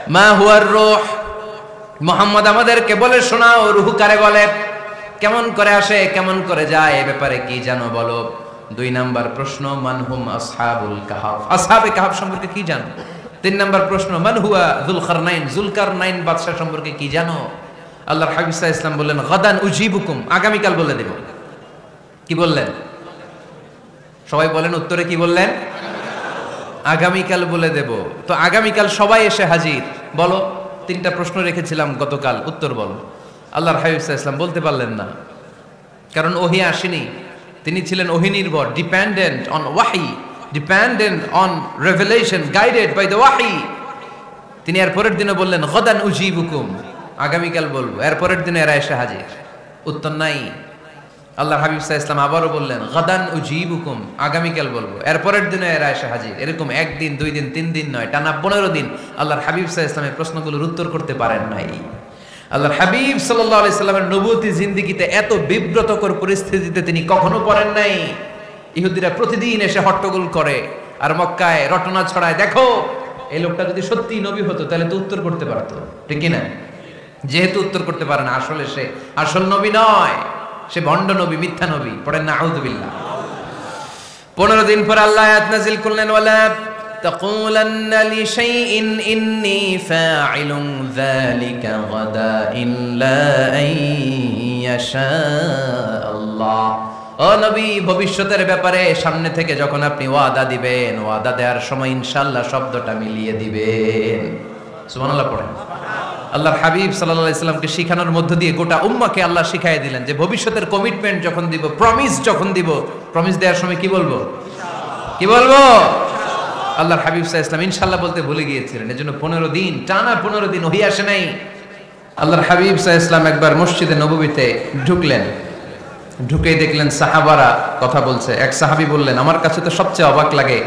মা হুয়ার রূহ, মুহাম্মদ আমাদেরকে বলে শোনাও রূহ কারে বলে, কেমন করে আসে, কেমন করে যায়, এ ব্যাপারে কি জানো বলো। 2 নাম্বার প্রশ্ন মানহুম আসহাবুল কাহাফ, আসহাবে কাহাফ সম্পর্কে কি জানো। 3 নাম্বার প্রশ্ন মান হুয়া যুলকারনাইন, যুলকারনাইন বাদশা সম্পর্কে কি জানো। আল্লাহর হাবিব সাল্লাল্লাহু আলাইহি ওয়াসাল্লাম বললেন গাদান উজিবুকুম, আগামীকাল বলে দেব। কি বললেন? সবাই বলেন উত্তরে কি বললেন? আগামীকাল বলে দেব। তো আগামীকাল সবাই এসে হাজির। বলো, 3টা প্রশ্ন রেখেছিলাম গতকাল, উত্তর বলো। আল্লাহর হাবিব সাল্লাল্লাহু আলাইহি ওয়াসাল্লাম বলতে পারলেন না, কারণ ওহী আসেনি। তিনি ছিলেন ওহী নির্ভর, ডিপেন্ডেন্ট অন ওয়াহি, dependent on revelation, guided by the ওয়াহি। তিনি এর পরের দিনে বললেন গাদান উজিবুকুম, আগামীকাল বলবো। এর পরের দিনে এরা এসে হাজির, উত্তর নাই। আল্লাহর হাবিব সাল্লাল্লাহু আলাইহি ওয়াসাল্লাম আবারও বললেন গাদান উজিবুকুম, আগামীকাল বলবো। এর পরের দিনে এরা এসে হাজির। এরকম 1 দিন 2 দিন 3 দিন নয়, টানা 15 দিন আল্লাহর হাবিব সাল্লাল্লাহু আলাইহি ওয়াসাল্লামের প্রশ্নগুলোর উত্তর করতে পারেন নাই। আল্লাহর হাবিব সাল্লাল্লাহু আলাইহি সাল্লামের নবুয়তি জিন্দেগিতে এত বিব্রতকর পরিস্থিতিতে তিনি কখনো পড়েন নাই। ইহুদিরা প্রতিদিন এসে হট্টগোল করে আর মক্কায় রটনা ছড়ায়, দেখো এই লোকটা যদি সত্যি নবী হতো তাহলে তো উত্তর করতে পারতো, ঠিক কি না? যেহেতু উত্তর করতে পারে না, আসলে সে আসল নবী নয়, সে ভণ্ড নবী, মিথ্যা নবী। পড়েন না আউযুবিল্লাহ। 15 দিন পর আল্লাহ আয়াত নাযিল করলেন ওয়ালা তাকুলান্না লিশাইইন ইন্নী ফাইলুন যালিকা গাদা ইল্লা আইয়াশা আল্লাহ। ও নবী, ভবিষ্যতের ব্যাপারে সামনে থেকে যখন আপনি ওয়াদা দিবেন, ওয়াদা দেওয়ার সময় ইনশাআল্লাহ শব্দটা মিলিয়ে দিবেন। সুবহানাল্লাহ পড়েন। আল্লাহর হাবিব সাল্লাল্লাহু আলাইহি সাল্লামকে শিখানোর মধ্য দিয়ে গোটা উম্মাহকে আল্লাহ শিখাইয়ে দিলেন যে ভবিষ্যতের কমিটমেন্ট যখন দিব, প্রমিস যখন দিব, প্রমিস দেওয়ার সময় কি বলবো? কি বলবো? আল্লাহর হাবিব সাল্লাল্লাহু আলাইহি সাল্লাম ইনশাআল্লাহ বলতে ভুলে গিয়েছিলেন। এজন্য 15 দিন টানা 15 দিন ওহী আসে নাই। আল্লাহর হাবিব সাল্লাল্লাহু আলাইহি সাল্লাম একবার মসজিদে নববীতে ঢুকলেন, ঢুকেই দেখলেন সাহাবারা কথা বলছে। এক সাহাবী বললেন, আমার কাছে তো সবচেয়ে অবাক লাগে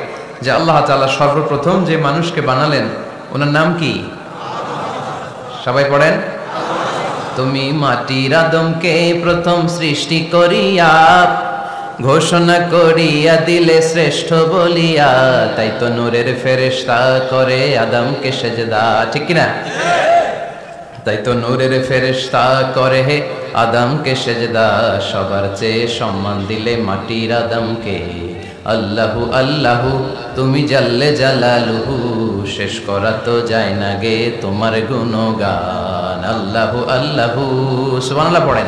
যে আল্লাহ তাআলা সর্বপ্রথম যে মানুষকে বানালেন ওনার নাম কি? সবাই পড়েন। তুমি মাটির আদমকে প্রথম সৃষ্টি করিয়া ঘোষণা করিয়া দিলে শ্রেষ্ঠ বলিয়া, তাই তো নূরের ফেরেশতা করে আদমকে সেজদা, ঠিক কি না? তাই তো নূরের ফেরেশতা করে আদমকে সেজদা, সবার চেয়ে সম্মান দিলে মাটির আদমকে। আল্লাহু আল্লাহু তুমি জাল্লে জালালুহু, শেষ করা তো যায় না গে তোমার গুণগান। আল্লাহু আল্লাহু, সুবহানাল্লাহ পড়েন।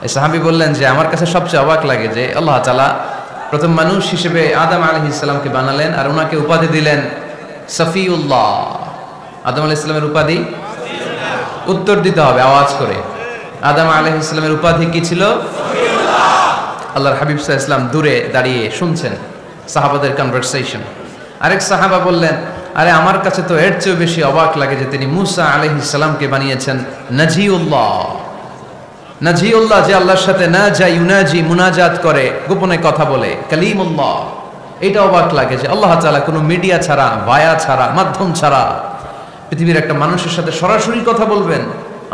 এই সাহাবী বললেন যে আমার কাছে সবচেয়ে অবাক লাগে যে আল্লাহ তাআলা প্রথম মানুষ হিসেবে আদম আলাইহিস সালামকে বানালেন আর ওনাকে উপাধি দিলেন সফিউল্লাহ। আদম আলাইহিস সালামের উপাধি উত্তর দিতে হবে আওয়াজ করে। আদম আলাইহিস সালামের উপাধি কি ছিল? আল্লাহর হাবিব সাল্লাল্লাহু আলাইহি ওয়াসাল্লাম দূরে দাঁড়িয়ে শুনছেন সাহাবাদের কনভারসেশন। আরেক সাহাবা বললেন, আরে আমার কাছে তো এর চেয়ে বেশি অবাক লাগে যে তিনি মুসা আলাইহিস সালামকে বানিয়েছেন নাজিউল্লাহ। নাজিউল্লাহ, যে আল্লাহর সাথে না যায় ইউনাজি, মুনাজাত করে, গোপনে কথা বলে, কালিমুল্লাহ। এটা অবাক লাগে যে আল্লাহ তাআলা কোনো মিডিয়া ছাড়া, ভায়া ছাড়া, মাধ্যম ছাড়া পৃথিবীর একটা মানুষের সাথে সরাসরি কথা বলবেন।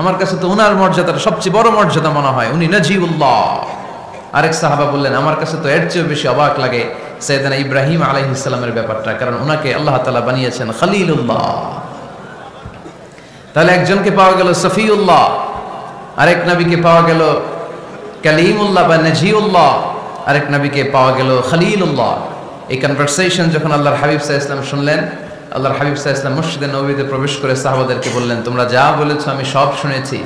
আমার কাছে তো ওনার মর্যাদাটা সবচেয়ে বড় মর্যাদা মনে হয়, উনি নাজিউল্লাহ। আরেক সাহাবা বললেন, আমার কাছে তো এর চেয়ে বেশি অবাক লাগে সাইয়েদনা ইব্রাহিম আলাইহিস সালামের ব্যাপারটা, কারণ ওনাকে আল্লাহ তাআলা বানিয়েছেন খলিলুল্লাহ। তাহলে একজনকে পাওয়া গেল সফিউল্লাহ, আরেক নবীকে পাওয়া গেল কালিমুল্লাহ বা নাজিউল্লাহ, আরেক নবীকে পাওয়া গেল খলিলুল্লাহ। এই কনভারসেশন যখন আল্লাহর হাবিব সাল্লাল্লাহু আলাইহি ওয়াসাল্লাম শুনলেন, আল্লাহর হাবিব সাল্লাল্লাহু আলাইহি ওয়াসাল্লাম মসজিদে নববীতে প্রবেশ করে সাহাবাদেরকে বললেন, তোমরা যা বলেছো আমি সব শুনেছি,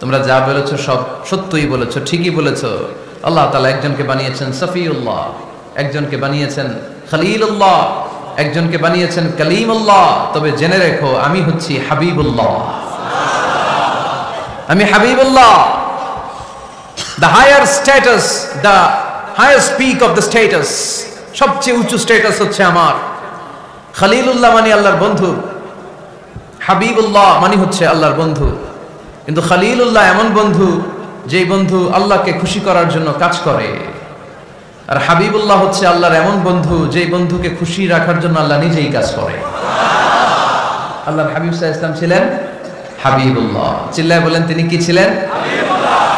তোমরা যা বলেছো সব সত্যই বলেছো, ঠিকই বলেছো। আল্লাহ তাআলা একজনকে বানিয়েছেন সফিউল্লাহ, একজনকে বানিয়েছেন খলিলুল্লাহ, একজনকে বানিয়েছেন কালিমুল্লাহ। তবে জেনে রেখো আমি হচ্ছি হাবিবুল্লাহ, আমি Habibullah. The higher status, the higher peak of the status, সবচেয়ে উঁচু স্ট্যাটাস হচ্ছে আমার। খলিলুল্লাহ মানে আল্লাহর বন্ধু, হাবিবুল্লাহ মানে হচ্ছে আল্লাহর বন্ধু। কিন্তু খলিলুল্লাহ এমন বন্ধু যেই বন্ধু আল্লাহকে খুশি করার জন্য কাজ করে, আর হাবিবুল্লাহ হচ্ছে আল্লাহর এমন বন্ধু যেই বন্ধুকে খুশি রাখার জন্য আল্লাহ নিজেই কাজ করে। আল্লাহর হাবিব সাল্লাল্লাহু আলাইহি ওয়াসাল্লাম ছিলেন হাবিবুল্লাহ। চিল্লায় বলেন, তিনি কি ছিলেন?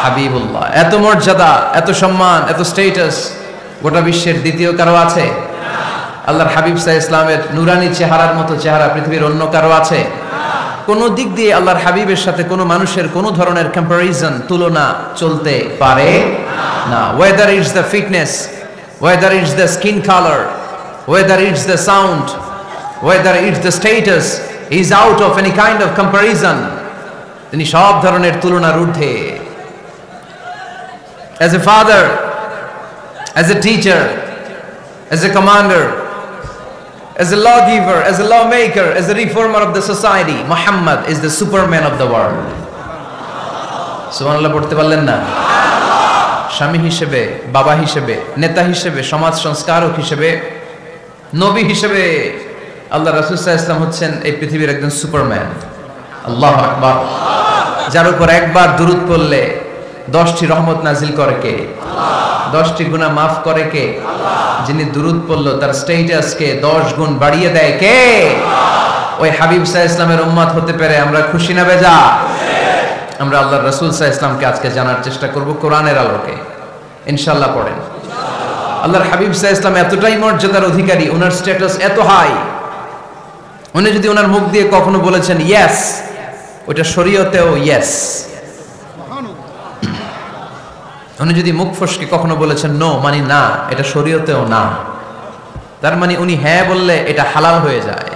হাবিবুল্লাহ। এত মর্যাদা, এত সম্মান, এত স্ট্যাটাস গোটা বিশ্বের দ্বিতীয় কারো আছে? আল্লাহর হাবিব সাল্লাল্লাহু আলাইহি ইসলামের নুরানি চেহারার মতো চেহারা পৃথিবীর অন্য কারো আছে? কোন দিক দিয়ে আল্লাহর হাবিবের সাথে কোনো মানুষের কোনো ধরনের কম্পারিজন তুলনা চলতে পারে না। Whether it's the fitness, whether it's the skin colour, whether it's the sound, whether it's the status, is out of any kind of comparison. তিনি সব ধরনের তুলনার ঊর্ধ্বে। As a father, as a teacher, as a commander, as a lawgiver, as a lawmaker, as a reformer of the society, Muhammad is the superman of the world. সুবহানাল্লাহ পড়তে পারলেন না? স্বামী হিসেবে, বাবা হিসেবে, নেতা হিসেবে, সমাজ সংস্কারক হিসেবে, নবী হিসেবে আল্লাহ রাসূল সাল্লাল্লাহু আলাইহি ওয়াসাল্লাম হচ্ছেন এই পৃথিবীর একজন সুপারম্যান। আল্লাহু আকবার। যার উপর একবার দুরূদ পড়লে 10টি রহমত নাজিল করে কে? আল্লাহ। 10টি গুনাহ maaf করে কে? আল্লাহ। যিনি দুরূদ পড়লো তার স্ট্যাটাসকে 10 গুণ বাড়িয়ে দেয় কে? আল্লাহ। ওই হাবিব সাল্লাল্লাহু আলাইহি ওয়াসাল্লামের উম্মত হতে পেরে আমরা খুশি না বেজা? আমরা আল্লাহর রাসূল সাল্লাল্লাহু আলাইহি ওয়াসাল্লামকে আজকে জানার চেষ্টা করব কোরআনের আলোকে। ইনশাআল্লাহ পড়েন। আল্লাহর হাবিব সাল্লাল্লাহু আলাইহি ওয়াসাল্লাম এতটাই মর্যাদার অধিকারী, ওনার স্ট্যাটাস এত হাই, উনি যদি ওনার মুখ দিয়ে কখনো বলেছেন ইয়েস, ওটা শরীয়তেও ইয়েস। উনি যদি মুখ ফসকে কখনো বলেছেন নো, মানে না, এটা শরীয়তেও না। তার মানে উনি হ্যাঁ বললে এটা হালাল হয়ে যায়,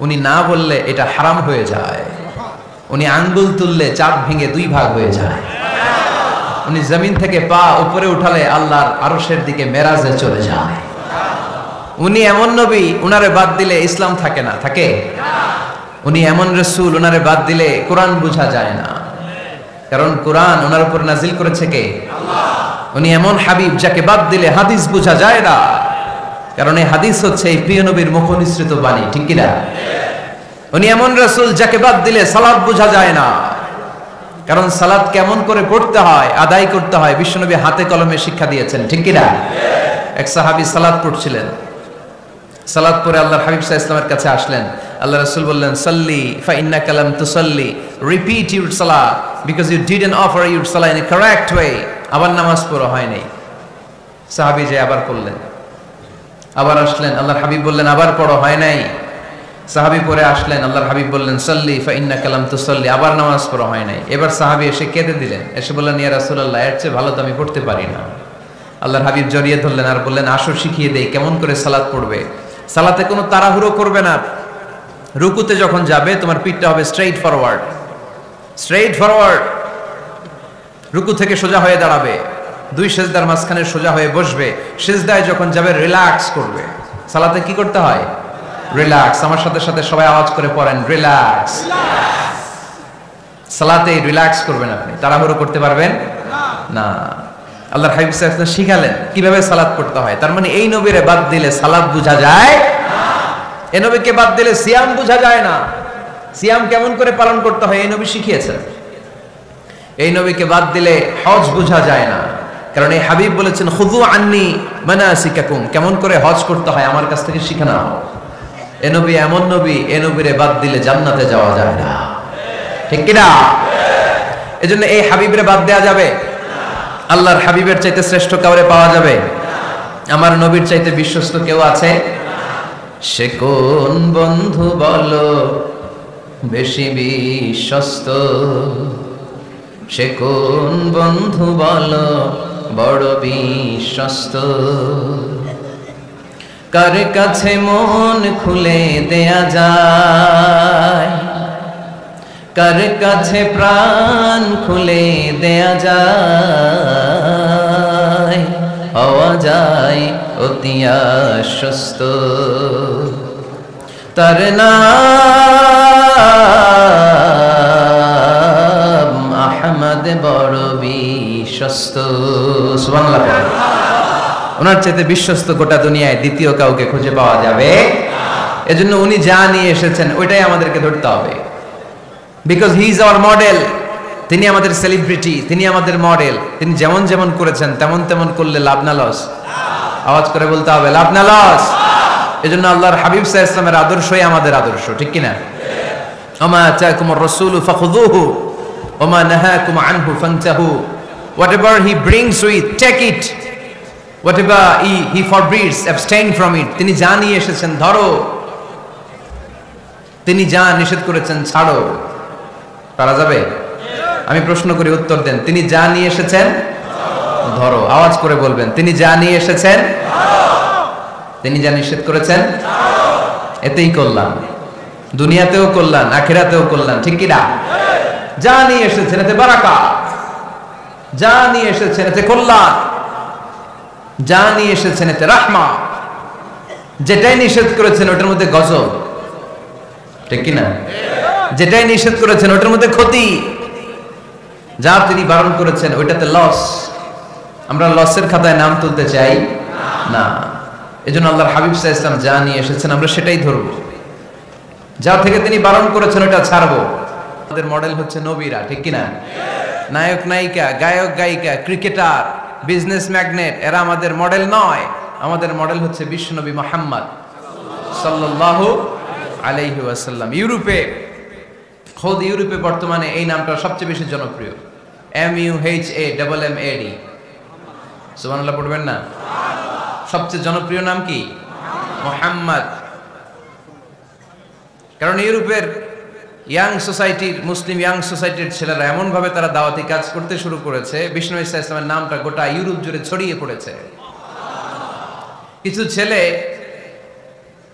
উনি না বললে এটা হারাম হয়ে যায়। উনি আঙ্গুল তুললে চাঁদ ভেঙে 2 ভাগ হয়ে যায়। উনি জমিন থেকে পা উপরে উঠালে আল্লাহর আরশের দিকে মেরাজে চলে যায়। উনি এমন নবী, উনারে বাদ দিলে ইসলাম থাকে না, থাকে? উনি এমন রাসূল, উনারে বাদ দিলে কোরআন বোঝা যায় না, কারণ কোরআন ওনার উপর নাজিল করেছে কে? আল্লাহ। উনি এমন হাবিব যাকে বাদ দিলে হাদিস বোঝা যায় না, কারণ এই হাদিস হচ্ছে এই প্রিয় নবীর মুখনিসৃত বাণী, ঠিক কি না? উনি এমন রাসূল যাকে বাদ দিলে সালাত বোঝা যায় না, কারণ সালাত কেমন করে পড়তে হয়, আদায় করতে হয় বিশ্বনবী হাতে কলমে শিক্ষা দিয়েছেন, ঠিক কি না? এক সাহাবী সালাত পড়ছিলেন, সালাত পড়ে আল্লাহর হাবিব সাল্লাল্লাহু আলাইহি ওয়াসাল্লামের কাছে আসলেন। আল্লাহ রাসূল বললেন সাল্লি ফা ইন্নাকা লাম তুসাল্লি, রিপিট ইউর সালাত because you didn't offer your সালাত ইন এ কারেক্ট ওয়ে। আবার নামাজ পড়া হয় নাই। সাহাবী যে আবার পড়লেন, আবার আসলেন, আল্লাহর হাবিব বললেন আবার পড়া হয় নাই। সাহাবী পরে আসলেন, আল্লাহর হাবিব বললেন সাল্লি ফা ইন্নাকা লাম তুসাল্লি, আবার নামাজ পড়া হয় নাই। এবার সাহাবী এসে কেঁদে দিলেন, এসে বললেন ইয়া রাসূলুল্লাহ, এর চেয়ে ভালো তো আমি পড়তে পারি না। আল্লাহর হাবিব জড়িয়ে ধরলেন আর বললেন আসো শিখিয়ে দেই কেমন করে সালাত পড়বে। সালাতে কোনো তাড়াহুড়ো করবে না। রুকুতে যখন যাবে তোমার পিঠটা হবে স্ট্রেইট ফরওয়ার্ড, স্ট্রেইট ফরওয়ার্ড। রুকু থেকে সোজা হয়ে দাঁড়াবে, 2 সিজদার মাঝখানে সোজা হয়ে বসবে। সিজদায় যখন যাবে রিল্যাক্স করবে। সালাতে কি করতে হয়? রিল্যাক্স। আমার সাথে সাথে সবাই আওয়াজ করে পড়েন রিল্যাক্স। সালাতে রিল্যাক্স করবেন আপনি, তাড়াহুড়ো করতে পারবেন না। আল্লাহর হাবিব সাল্লাল্লাহু আলাইহি ওয়াসাল্লাম শিখালেন কিভাবে সালাত পড়তে হয়। তার মানে এই নবীরে বাদ দিলে সালাত বোঝা যায় না, এই নবীকে বাদ দিলে সিয়াম বোঝা যায় না। সিয়াম কেমন করে পালন করতে হয় এই নবী শিখিয়েছেন। এই নবীকে বাদ দিলে হজ বোঝা যায় না, কারণ এই হাবিব বলেছেন খুযু আন্নী মানাসিকাকুম, কেমন করে হজ করতে হয় আমার কাছ থেকে শিখে নাও। এই নবী এমন নবী, এই নবীরে বাদ দিলে জান্নাতে যাওয়া যায় না, ঠিক কি না? এজন্য এই হাবিবরে বাদ দেয়া যাবে? আল্লাহর হাবিবের চাইতে শ্রেষ্ঠ কাউরে পাওয়া যাবে? আমার নবীর চাইতে বিশ্বস্ত কেউ আছে? সে কোন বন্ধু বলো বেশি বিশ্বস্ত, সে কোন বন্ধু বলো বড় বিশ্বস্ত, কার কাছে মন খুলে দেয়া যায়, কার কাছে প্রাণ খুলে দেয়া যায়, হওয়া যায় অতি আশ্বস্ত। তার নাম আহমদ বড় বিশ্বস্ত। সুবহানাল্লাহ। ওনার চাইতে বিশ্বস্ত গোটা দুনিয়ায় দ্বিতীয় কাউকে খুঁজে পাওয়া যাবে? এজন্য উনি যা নিয়ে এসেছেন ওইটাই আমাদেরকে ধরতে হবে। Because he is our model. তিনি আমাদের সেলিব্রিটি, তিনি আমাদের মডেল। তিনি যেমন যেমন করেছেন তেমন তেমন করলে লাভ না লস? আওয়াজ করে বলতে হবে লাভ না লস? এজন্য আল্লাহর হাবিব সাল্লাল্লাহু আলাইহি ওয়াসাল্লামের আদর্শই আমাদের আদর্শ, ঠিক কি না? ওমা আতাকুমুর রাসূলু ফাখুযুহু ওমা নাহাকুম আনহু ফান্তাহু। Whatever he brings with, take it. whatever he forbids, abstain from it. তিনি যা নিয়ে এসেছেন ধরো, তিনি যা নিষেধ করেছেন ছাড়ো। পারা যাবে? আমি প্রশ্ন করি, উত্তর দেন। তিনি যা নিয়ে এসেছেন ধরো। আওয়াজ করে বলবেন, তিনি যা নিয়ে এসেছেন, তিনি যা নিষেধ করেছেন, এতেই কল্যাণ। দুনিয়াতেও কল্যাণ, আখিরাতেও কল্যাণ, ঠিক কি না? যা নিয়ে এসেছেন এতে বারাকা, যা নিয়ে এসেছেন এতে কল্যাণ, যা নিয়ে এসেছেন এতে রাহমা। যেটাই নিষেধ করেছেন ওটার মধ্যে গজব, ঠিক কি না? যেটাই নিষেধ করেছেন ওটার মধ্যে ক্ষতি, যা তিনি বারণ করেছেন ওইটাতে লস। আমরা লসের খাতায় নাম তুলতে চাই না। এজন্য আল্লাহর হাবিব সাল্লাল্লাহু আলাইহি ওয়াসাল্লাম যা নিয়ে এসেছেন আমরা সেটাই ধরব, যা থেকে তিনি বারণ করেছেন ওটা ছাড়বো। আমাদের মডেল হচ্ছে নবীরা, ঠিক কি না? নায়ক নায়িকা, গায়ক গায়িকা, ক্রিকেটার, বিজনেস ম্যাগনেট, এরা আমাদের মডেল নয়। আমাদের মডেল হচ্ছে বিশ্বনবী মুহাম্মদ সাল্লাল্লাহু আলাইহি ওয়াসাল্লাম। ইউরোপে, খোদ ইউরোপে বর্তমানে এই নামটা সবচেয়ে বেশি জনপ্রিয়, MUHAMMAD। সুবহানাল্লাহ পড়বেন না? সবচেয়ে জনপ্রিয় নাম কি? মুহাম্মদ। কারণ ইউরোপের ইয়াং সোসাইটির, মুসলিম ইয়াং সোসাইটির ছেলেরা এমন ভাবে তারা দাওয়াতি কাজ করতে শুরু করেছে, বিষ্ণু ইসা ইসলামের নামটা গোটা ইউরোপ জুড়ে ছড়িয়ে পড়েছে। কিছু ছেলে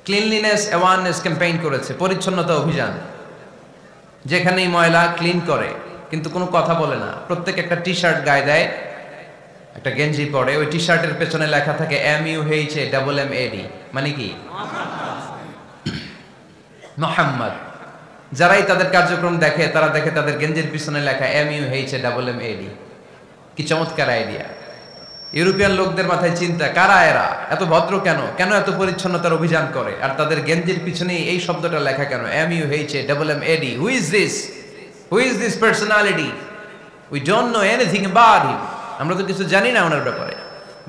ক্লিনলিনেস অ্যাওয়ারনেস ক্যাম্পেইন করেছে, পরিচ্ছন্নতা অভিযান। যেখানেই ময়লা ক্লিন করে, কিন্তু কোনো কথা বলে না। প্রত্যেক একটা টি শার্ট গায়ে দেয়, একটা গেঞ্জি পরে, ওই টি শার্টের পেছনে লেখা থাকে MUHAMMAD, মানে কি? মুহাম্মদ। যারাই তাদের কার্যক্রম দেখে তারা দেখে তাদের গেঞ্জির পিছনে লেখা MUHAMMAD। কি চমৎকার আইডিয়া! ইউরোপিয়ান লোকদের মাথায় চিন্তা, কারা এরা, এত ভদ্র কেন, কেন এত পরিচ্ছন্নতার অভিযান করে, আর তাদের গেঞ্জির পিছনে এই শব্দটা লেখা কেন, MUHAMMAD? Who is this? Who is this personality? We don't know anything about him. আমরা তো কিছু জানি না ওনার ব্যাপারে।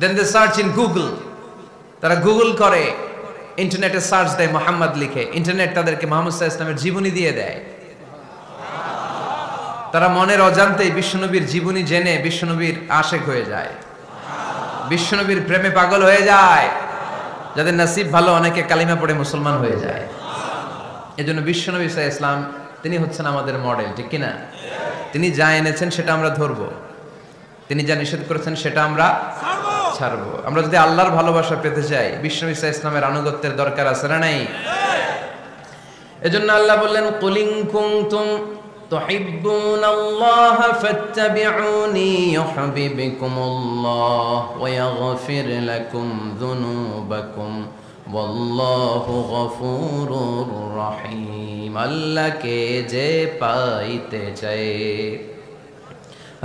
দেন দে সার্চ ইন গুগল। তারা গুগল করে, ইন্টারনেটে সার্চ দেয় মোহাম্মদ লিখে, ইন্টারনেট তাদেরকে মুহাম্মদ সাল্লাল্লাহু আলাইহি ওয়াসাল্লামের জীবনী দিয়ে দেয়। তারা মনের অজান্তেই বিশ্বনবীর জীবনী জেনে বিশ্বনবীর আশেক হয়ে যায়, বিশ্বনবীর প্রেমে পাগল হয়ে যায়। যাদের নসিব ভালো, অনেকে কালিমা পড়ে মুসলমান হয়ে যায়। এজন্য বিশ্বনবী সাল্লাল্লাহু আলাইহি ওয়াসাল্লাম তিনি হচ্ছেন আমাদের মডেল, ঠিক কিনা? তিনি যা এনেছেন সেটা আমরা ধরবো, তিনি যা নিষেধ করেছেন সেটা আমরা ছাড়বো। আমরা যদি আল্লাহর ভালোবাসা পেতে চাই, বিশ্বনবী সাল্লাল্লাহু আলাইহি ওয়াসাল্লামের আনুগত্যের দরকার আছে না নাই? এজন্য আল্লাহ বললেন, কুল ইন কুনতুম তুহিব্বুনাল্লাহা ফাত্তাবিউনি ইউহিব্বুকুমুল্লাহ ওয়া ইয়াগফির লাকুম যুনুবাকুম ওয়াল্লাহু গফুরুর রহিম। আল্লাহকে যে পাইতে চায়,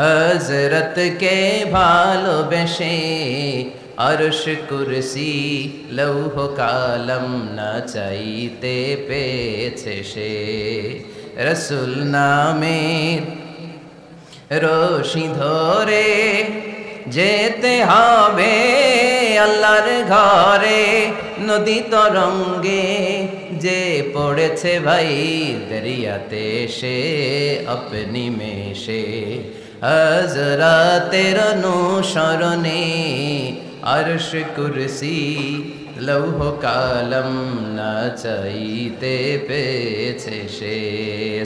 হযরত কে ভালোবেসে, আরশ কুরসি লৌহ কালম না চাইতে পেয়েছে সে। রসুল নামের রশি ধরে যেতে হবে আল্লাহর ঘরে। নদী তরঙ্গে যে পড়েছে ভাই দরিয়াতে, সে আপনি মেশে হযরতের অনুসরণে আরশ কুরসি লৌহ কালম না চাইতে পেয়েছে সে।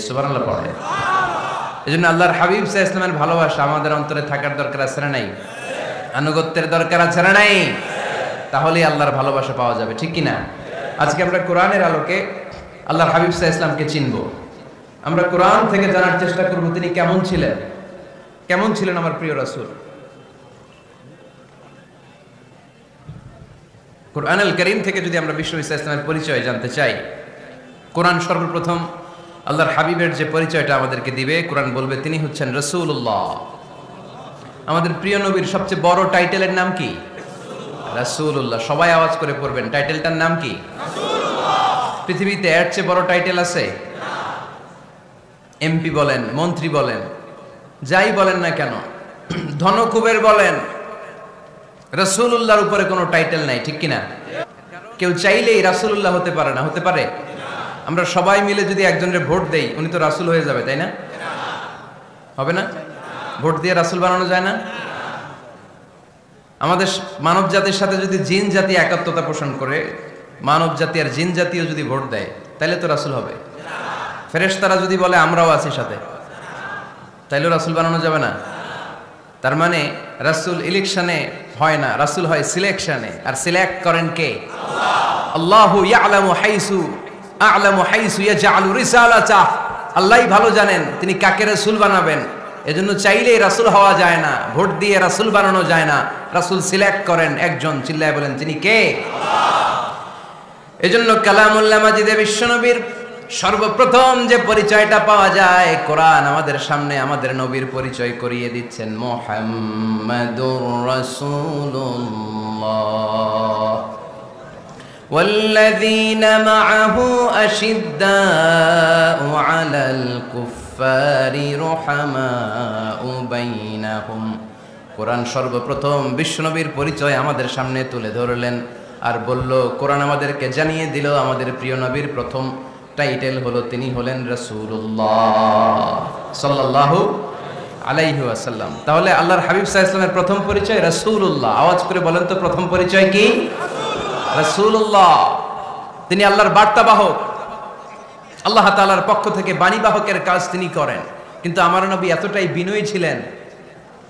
সুবহানাল্লাহ পড়ে। এজন্য আল্লাহর হাবিব সাল্লাল্লাহু আলাইহি ওয়াসাল্লামের ভালোবাসা আমাদের অন্তরে থাকার দরকার আছে না নাই? আনুগত্যের দরকার আছে না নাই? তাহলেই আল্লাহর ভালোবাসা পাওয়া যাবে, ঠিক কি না? আজকে আমরা কোরআনের আলোকে আল্লাহর হাবিব সাল্লাল্লাহু আলাইহি ওয়াসাল্লামকে চিনব। আমরা কোরআন থেকে জানার চেষ্টা করব তিনি কেমন ছিলেন, কেমন ছিলেন আমার প্রিয় রাসূল। কোরআনুল কারীম থেকে যদি আমরা বিশ্বনবী সাল্লাল্লাহু আলাইহি ওয়াসাল্লামের পরিচয় জানতে চাই, কোরআন সর্বপ্রথম আল্লাহর হাবিবের যে পরিচয়টা আমাদেরকে দিবে, কোরআন বলবে তিনি হচ্ছেন রাসূলুল্লাহ। আমাদের প্রিয় নবীর সবচেয়ে বড় টাইটেলের নাম কি? রাসূলুল্লাহ। সবাই আওয়াজ করে পড়বেন, টাইটেলটার নাম কি? রাসূলুল্লাহ। পৃথিবীতে এর চেয়ে বড় টাইটেল আছে? না। এমপি বলেন, মন্ত্রী বলেন, যাই বলেন না কেন, ধনকুবের বলেন, রাসূলুল্লাহর উপরে কোনো টাইটেল নাই, ঠিক কিনা? কেউ চাইলেই রাসূলুল্লাহ হতে পারে না। হতে পারে? আমরা সবাই মিলে যদি একজনের ভোট দেই, উনি তো রাসূল হয়ে যাবে, তাই না? হবে না? ভোট দিয়ে রাসূল বানানো যায় না? আমাদের মানব জাতির সাথে যদি জিন জাতি একাত্মতা পোষণ করে, মানব জাতি আর জিন জাতিও যদি ভোট দেয়, তাহলে তো রাসূল হবে। ফেরেশতারা যদি বলে আমরাও আছি সাথে, তাইলেও রাসূল বানানো যাবে না। তার মানে রাসূল ইলেকশনে হয় না, রাসূল হয় সিলেকশনে। আর সিলেক্ট করেন কে? আল্লাহু ইয়ালামু হাইসু ইয়াজআলু রিসালাতা। আল্লাহই ভালো জানেন তিনি কাকে রাসূল বানাবেন। এজন্য চাইলেই রাসূল হওয়া যায় না, ভোট দিয়ে রাসূল বানানো যায় না। রাসূল সিলেক্ট করেন একজন, চিল্লায় বলেন তিনি কে? আল্লাহ। এজন্য কালামুল্লাহ মাজিদে বিশ্বনবীর সর্বপ্রথম যে পরিচয়টা পাওয়া যায়, কোরআন আমাদের সামনে আমাদের নবীর পরিচয় করিয়ে দিচ্ছেন, মুহাম্মাদুর রাসূলুল্লাহ والذين معه أشداء على الكفار رحماء بينهم। কোরআন সর্বপ্রথম বিশ্বনবীর পরিচয় আমাদের সামনে তুলে ধরলেন আর বলল, কোরআন আমাদেরকে জানিয়ে দিল আমাদের প্রিয় নবীর প্রথম টাইটেল হলো তিনি হলেন রাসূলুল্লাহ সাল্লাল্লাহু আলাইহি ওয়াসাল্লাম। তাহলে আল্লাহর হাবিব সাল্লাল্লাহু আলাইহি ওয়াসাল্লামের প্রথম পরিচয় রাসূলুল্লাহ। আওয়াজ করে বলেন তো প্রথম পরিচয় কি? রাসূলুল্লাহ। তিনি আল্লাহর বার্তাবাহক, আল্লাহ তাআলার পক্ষ থেকে বাণীবাহকের কাজ তিনি করেন। কিন্তু আমার নবী এতটাই বিনয়ী ছিলেন,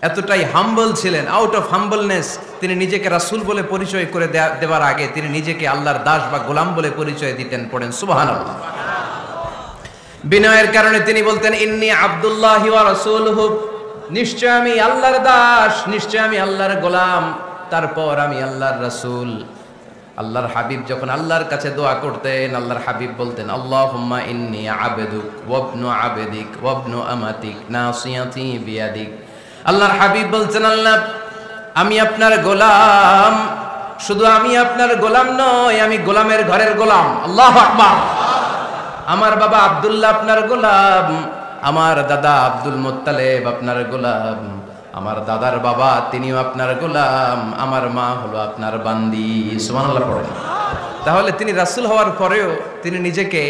এতটাই হাম্বল ছিলেন, আউট অফ হাম্বলনেস তিনি নিজেকে রাসূল বলে পরিচয় করে দেওয়ার আগে তিনি নিজেকে আল্লাহর দাস বা গোলাম বলে পরিচয় দিতেন। পড়েন সুবহানাল্লাহ। বিনয়ের কারণে তিনি বলতেন, ইন্নী আব্দুল্লাহি ওয়া রাসূলুহু, নিশ্চয় আমি আল্লাহর দাস, নিশ্চয় আমি আল্লাহর গোলাম, তারপর আমি আল্লাহর রাসূল। আল্লাহর হাবিব যখন আল্লাহর কাছে দোয়া করতেন, আল্লাহর হাবিব বলতেন, আল্লাহুম্মা ইন্নী আবদুক ওয়া ইবনু আবদিক ওয়া ইবনু আমাতিক নাসিয়াতি বিয়াদিক। আল্লাহর হাবিব বলছেন, আল্লাহ আমি আপনার গোলাম, শুধু আমি আপনার গোলাম নয়, আমি গোলামের ঘরের গোলাম। আল্লাহু আকবার। আমার বাবা আব্দুল্লাহ আপনার গোলাম, আমার দাদা আব্দুল মুত্তালিব আপনার গোলাম, আমার দাদার বাবা তিনিও আপনার গোলাম, আমার মা হলো আপনার বান্দি। সুবহানাল্লাহ পড়েন। তাহলে তিনি রাসূল হওয়ার পরেও তিনি নিজেকে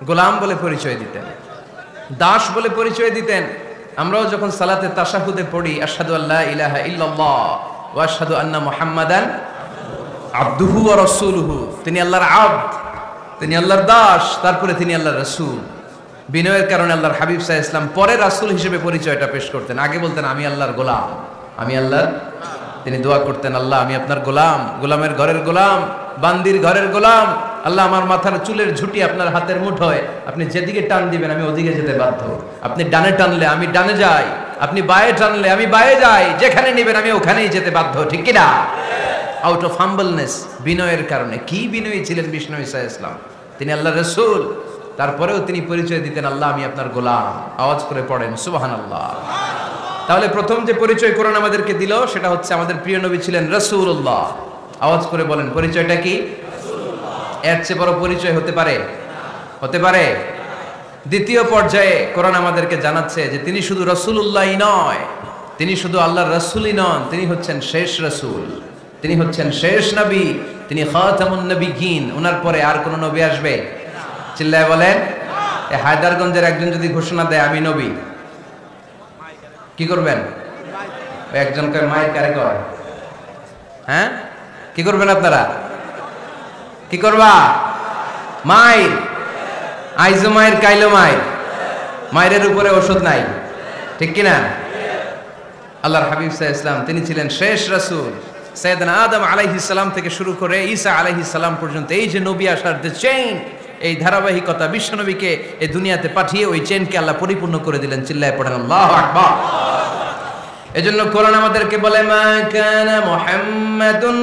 গোলাম বলে পরিচয় দিতেন, দাস বলে পরিচয় দিতেন। আমরাও যখন সালাতে তাশাহুদে পড়ি, আশহাদু আল্লা ইলাহা ইল্লাল্লাহ ওয়া আশহাদু আন্না মুহাম্মাদান আবদুহু ওয়া রাসূলুহু, তিনি আল্লাহর আবদ, তিনি আল্লাহর দাস, তারপরে তিনি আল্লাহর রাসূল। বিনয়ের কারণে আল্লাহর হাবিব সাল্লাল্লাহু আলাইহি ওয়াসাল্লাম পরে রাসূল হিসেবে পরিচয়টা পেশ করতেন। আগে বলতেন আমি আল্লাহর গোলাম, আমি আল্লাহর। তিনি দোয়া করতেন, আল্লাহ আমি আপনার গোলাম, গোলামের ঘরের গোলাম, বান্দির ঘরের গোলাম। আল্লাহ আমার মাথার চুলের ঝুঁটি আপনার হাতের মুঠোয়, আপনি যেদিকে টান দিবেন আমি ওদিকে যেতে বাধ্য। আপনি ডানে টানলে আমি ডানে যাই, আপনি বায়ে টানলে আমি বায়ে যাই, যেখানে নেবেন আমি ওখানেই যেতে বাধ্য। ঠিক কি না? আউট অফ হাম্বলনেস, বিনয়ের কারণে। কি বিনয়ী ছিলেন বিষ্ণু ঈসা ইসলাম। তিনি আল্লাহর রাসূল, তারপরেও তিনি পরিচয় দিতেন, আল্লাহ আমি আপনার গোলাম। আওয়াজ করে পড়েন সুবহানাল্লাহ। তাহলে প্রথম যে পরিচয় কোরআন আমাদেরকে দিল সেটা হচ্ছে আমাদের প্রিয় নবী ছিলেন রাসূলুল্লাহ। আওয়াজ করে বলেন পরিচয়টা কি? এর চেয়ে বড় পরিচয় হতে পারে? হতে পারে? দ্বিতীয় পর্যায়ে কোরআন আমাদেরকে জানাচ্ছে যে তিনি শুধু রাসূলুল্লাহই নয়, তিনি শুধু আল্লাহর রাসূলই নন, তিনি হচ্ছেন শেষ রাসূল, তিনি হচ্ছেন শেষ নবী, তিনি খাতামুন নবিয়্যিন। ওনার পরে আর কোন নবী আসবে? চিল্লায় বলেন। এই হায়দারগঞ্জের একজন যদি ঘোষণা দেয় আমি নবী, কি করবেন? ওই একজনকে মায়ের কারে কয়, হ্যাঁ কি করবেন আপনারা? কি করবা? মায়ের আইজো মায়ের কাইলো মায়ের, মায়ের উপরে ওষুধ নাই, ঠিক কিনা? আল্লাহর হাবিব সাল্লাল্লাহু আলাইহি ওয়াসাল্লাম তিনি ছিলেন শেষ রাসূল। সাইয়েদনা আদম আলাইহিস সালাম থেকে শুরু করে ঈসা আলাইহিস সালাম পর্যন্ত এই যে নবী আসার যে চেইন, এই ধারাবাহিকতা, বিশ্বনবীকে এই দুনিয়াতে পাঠিয়ে ওই চেইনকে আল্লাহ পরিপূর্ণ করে দিলেন। চিল্লায় পড়েন আল্লাহু আকবার। এজন্য কোরআন আমাদেরকে বলে, মা কানা মুহাম্মাদুন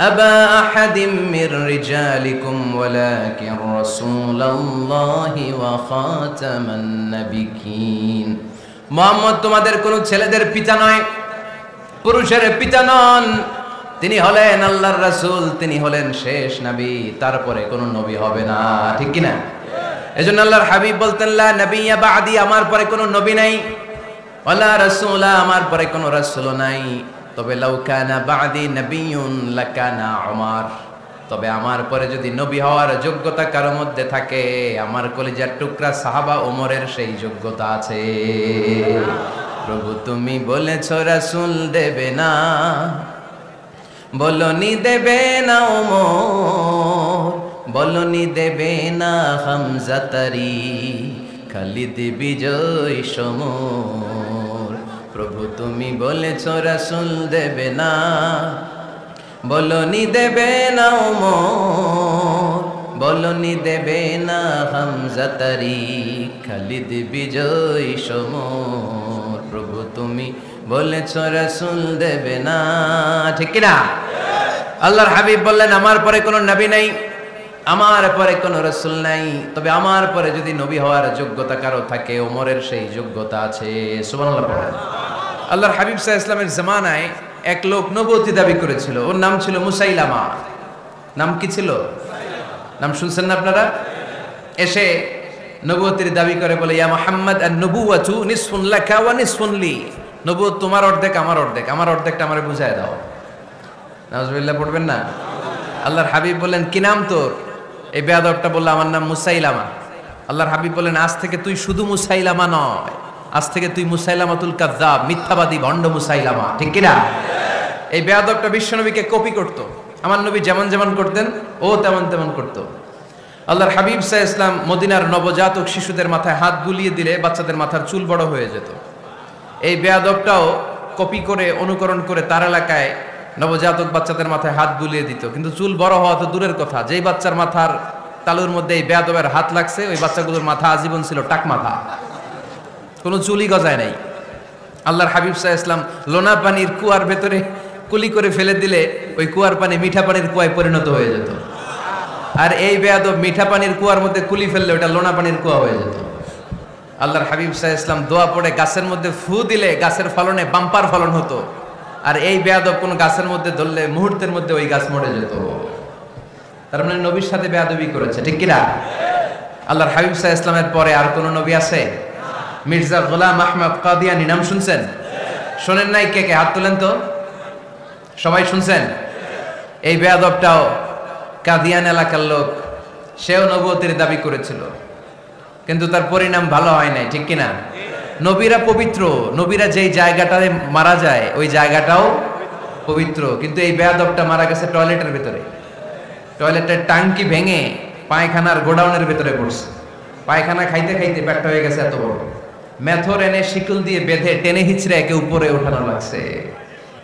আবা আহাদিম মির রিজালিকুম ওয়ালাকিন রাসূলুল্লাহি ওয়া খাতামান নাবিয়্যিন। মুহাম্মদ তোমাদের কোন ছেলেদের পিতা নয়, পুরুষের পিতা নন, তিনি হলেন আল্লাহর রাসূল, তিনি হলেন শেষ নবী, তারপরে কোন নবী হবে না। ঠিক কি না? এজন্য আল্লাহর হাবিব বলতেন, লা নবিয়্যা বা'দি, আমার পরে কোন নবী নাই, ওয়ালা রাসূলা, আমার পরে কোন রাসূল নাই। তবে লাউ কানা বা'দি নবিয়্যুন লাকানা উমর, তবে আমার পরে যদি নবী হওয়ার যোগ্যতা কারো মধ্যে থাকে, আমার কলিজার টুকরা সাহাবা ওমরের সেই যোগ্যতা আছে। প্রভু তুমি বলেছো রাসূল দেবে না, বলনি দেবে না ওমর, বলনি দেবে না হামজা তারি, খালিদ বিজয় সমর। প্রভু তুমি বলেছ রাসূল দেবে না, বলনি দেবে না ওমর, বলনি দেবে না হামজা তারি, খালিদ বিজয় সমর। প্রভু তুমি বলেছ রাসূল দেবে না, ঠিক কিনা? আল্লাহর হাবিব বললেন আমার পরে কোনো নবী নাই, আমার পরে কোনো রাসূল নাই, তবে আমার পরে যদি নবী হওয়ার যোগ্যতা কারো থাকে ওমরের সেই যোগ্যতা আছে। সুবহানাল্লাহ পড়েন। আল্লাহর হাবিব সাল্লাল্লাহু আলাইহি ওয়াসাল্লামের জামানায় এক লোক নবুয়তি দাবি করেছিল, ওর নাম ছিল মুসাইলামা। নাম কি ছিল? নাম শুনছেন না আপনারা? এসে নবুয়তির দাবি করে বলে, ইয়া মুহাম্মদ আন-নবুওয়াতু নিসফুন লাকা ওয়া নিসফুন লি, নবুয়ত তোমার অর্ধেক আমার অর্ধেক, আমার অর্ধেকটা আমারে বুঝায় দাও। নাউজুবিল্লাহ পড়বেন না? আল্লাহর হাবিব বললেন কি নাম তোর? এই বেয়াদবটা বলল আমার নাম মুসাইলামা। আল্লাহর হাবিব বললেন আজ থেকে তুই শুধু মুসাইলামা নয়, আজ থেকে তুই মুসাইলামাতুল কাযযাব, মিথ্যাবাদী ভণ্ড মুসাইলামা, ঠিক কিনা? এই বেয়াদবটা বিশ্বনবীকে কপি করত, আমার নবী যেমন যেমন করতেন ও তেমন তেমন করত। আল্লাহর হাবিব সাল্লাল্লাহু আলাইহি ওয়াসাল্লাম মদিনার নবজাতক শিশুদের মাথায় হাত বুলিয়ে দিলে বাচ্চাদের মাথার চুল বড় হয়ে যেত। এই বেয়াদবটাও কপি করে অনুকরণ করে তার এলাকায় নবজাতক বাচ্চাদের মাথায় হাত বুলিয়ে দিত, কিন্তু চুল বড় হওয়া তো দূরের কথা, যেই বাচ্চার মাথার তালুর মধ্যে এই বেয়াদবের হাত লাগছে ওই বাচ্চাগুলোর মাথা আজীবন ছিল টাক মাথা, কোনো চুলই গজায় নাই। আল্লাহর হাবিব সাল্লাল্লাহু আলাইহি ওয়াসাল্লাম লোনা পানির কুয়ার ভেতরে কুলি করে ফেলে দিলে ওই কুয়ার পানি মিঠা পানির কুয়ায় পরিণত হয়ে যেত, আর এই বেয়াদব মিঠা পানির কুয়ার মধ্যে কুলি ফেললে ওটা লোনা পানির কুয়া হয়ে যেত। আল্লাহর হাবিব সাল্লাল্লাহু আলাইহি ওয়াসাল্লাম দোয়া পড়ে গাছের মধ্যে ফু দিলে গাছের ফলনে বাম্পার ফলন হতো, আর এই বেয়াদব কোন গাছের মধ্যে ধরলে মুহূর্তের মধ্যে ওই গাছ মরে যেত। তার মানে নবীর সাথে বেয়াদবি করেছে, ঠিক কিনা? আল্লাহর হাবিব সাল্লাল্লাহু আলাইহি ওয়াসাল্লামের পরে আর কোন নবী আছে? মির্জা গোলাম আহমদ কাদিয়ানী নাম শুনছেন? শোনেন নাই? কে কে হাত তোলেন তো। সবাই শুনছেন? এই বেয়াদবটাও কাদিয়ান এলাকার লোক, সেও নবুয়তের দাবি করেছিল, কিন্তু তার পরিণাম ভালো হয় নাই, ঠিক কিনা? নবীরা পবিত্র, নবীরা যেই জায়গাটায় মারা যায় ওই জায়গাটাও পবিত্র, কিন্তু এই বেয়াদবটা মারা গেছে টয়লেটের ভিতরে, টয়লেটের টাঙ্কি ভেঙে পায়খানার গোডাউনের ভিতরে পড়ছে, পায়খানা খাইতে খাইতে পেটটা হয়ে গেছে এত বড়, মেথর এনে শিকল দিয়ে বেঁধে টেনে হিচড়ে একে উপরে ওঠানো লাগছে।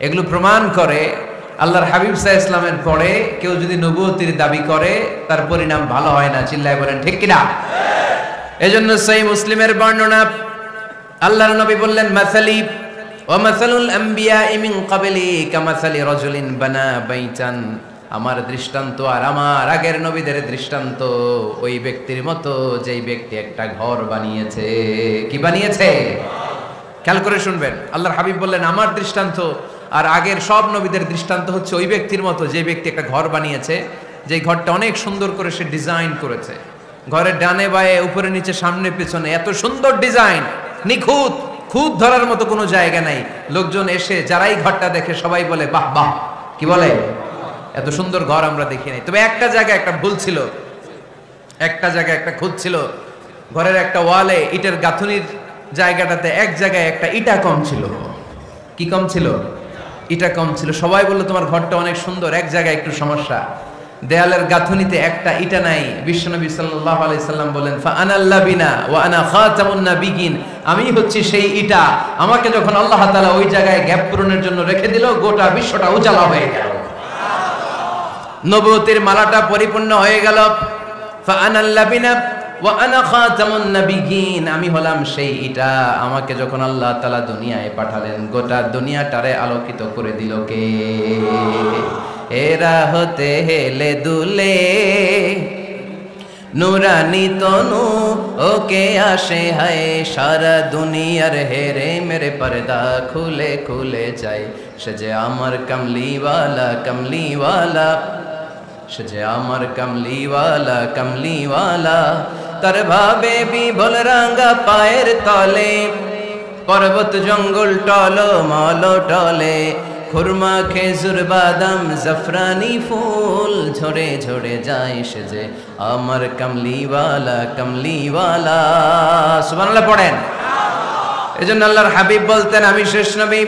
এগুলো প্রমাণ করে আল্লাহর হাবিব সাল্লাল্লাহু আলাইহি ওয়াসাল্লামের পরে কেউ যদি নবুয়তির দাবি করে তার পরিণাম ভালো হয় না। চিল্লায় বলেন ঠিক কিনা? এজন্য সহিহ মুসলিমের বর্ণনা, আল্লাহর নবী বললেন মাসালি ওয়া মাসালুল আমবিয়াই মিন ক্বাবলি কামাসালি রাজুলিন বানা বাইতান, আমার দৃষ্টান্ত আর আমার আগের নবীদের দৃষ্টান্ত ওই ব্যক্তির মতো যেই ব্যক্তি একটা ঘর বানিয়েছে। কি বানিয়েছে? খেয়াল করে শুনবেন। আল্লাহর হাবিব বললেন আমার দৃষ্টান্ত আর আগের সব নবীদের দৃষ্টান্ত হচ্ছে ওই ব্যক্তির মতো যে ব্যক্তি একটা ঘর বানিয়েছে, যে ঘরটা অনেক সুন্দর করে সে ডিজাইন করেছে, ঘরের ডানে বায়ে উপরে নিচে সামনে পেছনে এত সুন্দর ডিজাইন, নিখুঁত, খুঁত ধরার মতো কোনো জায়গা নাই। লোকজন এসে যারাই ঘরটা দেখে সবাই বলে বাহ বাহ, কি বলে, এত সুন্দর ঘর আমরা দেখি নাই। তবে একটা জায়গায় একটা ভুল ছিল, একটা জায়গায় একটা খুঁত ছিল, ঘরের একটা ওয়ালে ইটের গাঁথুনির জায়গাটাতে এক জায়গায় একটা ইটা কম ছিল। কি কম ছিল? ইটা কম ছিল। সবাই বললো তোমার ঘরটা অনেক সুন্দর, এক জায়গায় একটু সমস্যা, দেয়ালের গাঁথুনিতে একটা ইটা নাই। বিশ্বনবী সাল্লাল্লাহু আলাইহি সাল্লাম বলেন ফা আনাল লাবিনা ওয়া আনা খাতামুন নাবিয়িন, আমি হচ্ছি সেই ইটা, আমাকে যখন আল্লাহ তাআলা ওই জায়গায় গ্যাপ পূরণের জন্য রেখে দিল গোটা বিশ্বটা উজালা হয়ে গেল, নবুয়তের মালাটা পরিপূর্ণ হয়ে গেল। ফা আনাল লাবিনা ওয়া আনা খাতামুন নাবিয়িন, আমি হলাম সেই ইটা, আমাকে যখন আল্লাহ তাআলা দুনিয়ায় পাঠালেন গোটা দুনিয়াটারে আলোকিত করে দিল কে? এরা হতে হেলে দুলে নুরানি তনু ওকে আসে হায়, সারা দুনিয়ার হেরে মেরে পর্দা খুলে খুলে যায়, সে যে আমার কমলিওয়ালা কমলিওয়ালা, সে যে আমার কমলিওয়ালা কমলিওয়ালা, তার ভাবে বিভোল রাঙ্গা পায়ের তলে, পর্বত জঙ্গল টল মল টলে, খুরমা খেজুর বাদাম জাফরানি ফুল ঝরে ঝরে যায়, সে যে আমার কমলিওয়ালা কমলিওয়ালা। সুবহানাল্লাহ পড়েন। এজন্য আল্লাহর হাবিব বলতেন আমি শেষ নবী,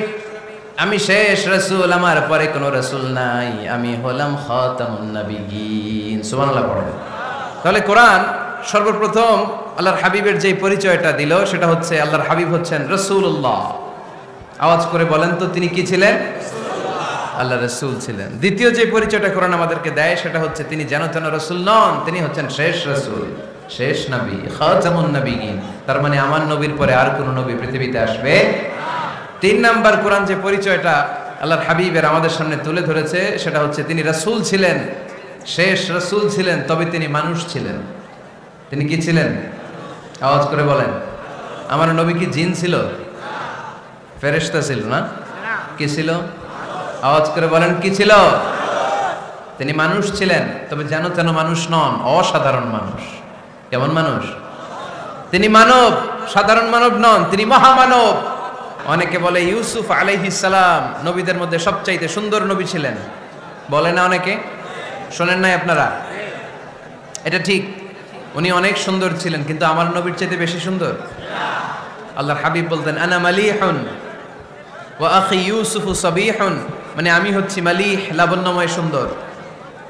আমি শেষ রাসূল, আমার পরে কোনো রাসূল নাই, আমি হলাম খাতামুন নবিয়্যিন। সুবহানাল্লাহ পড়েন। তাহলে কোরআন সর্বপ্রথম আল্লাহর হাবিবের যে পরিচয়টা দিল সেটা হচ্ছে আল্লাহর হাবিব হচ্ছেন রাসূলুল্লাহ। আওয়াজ করে বলেন তো তিনি কি ছিলেন? আল্লাহ রাসূল ছিলেন। দ্বিতীয় যে পরিচয়টা কোরআন আমাদেরকে দেয় সেটা হচ্ছে তিনি যেন তেন রাসূল নন, তিনি হচ্ছেন শেষ রাসূল, শেষ নবী, খাতামুন নবিয়্যিন। তার মানে আমার নবীর পরে আর কোনো নবী পৃথিবীতে আসবে না। তিন নাম্বার কোরআন যে পরিচয়টা আল্লাহর হাবিবের আমাদের সামনে তুলে ধরেছে সেটা হচ্ছে তিনি রাসূল ছিলেন, শেষ রাসূল ছিলেন, তবে তিনি মানুষ ছিলেন। তিনি কি ছিলেন? আওয়াজ করে বলেন। আমার নবী কি জিন ছিল? ফেরেশতা ছিল না? কি ছিল? আওয়াজ করে বলেন কি ছিল? তিনি মানুষ ছিলেন, তবে যেন তেন মানুষ নন, অসাধারণ মানুষ। কেমন মানুষ? তিনি মানব, সাধারণ মানব নন, তিনি মহামানব। অনেকে বলে ইউসুফ আলাইহিস সালাম নবীদের মধ্যে সবচাইতে সুন্দর নবী ছিলেন, বলে না অনেকে? শোনেন নাই আপনারা? এটা ঠিক, উনি অনেক সুন্দর ছিলেন, কিন্তু আমার নবীর চাইতে বেশি সুন্দর? আল্লাহর হাবিব বলতেন আনা মালিহুন ওয়া আখি ইউসুফু সাবিহুন, মানে আমি হচ্ছি মালিহ, লাবণ্যময় সুন্দর,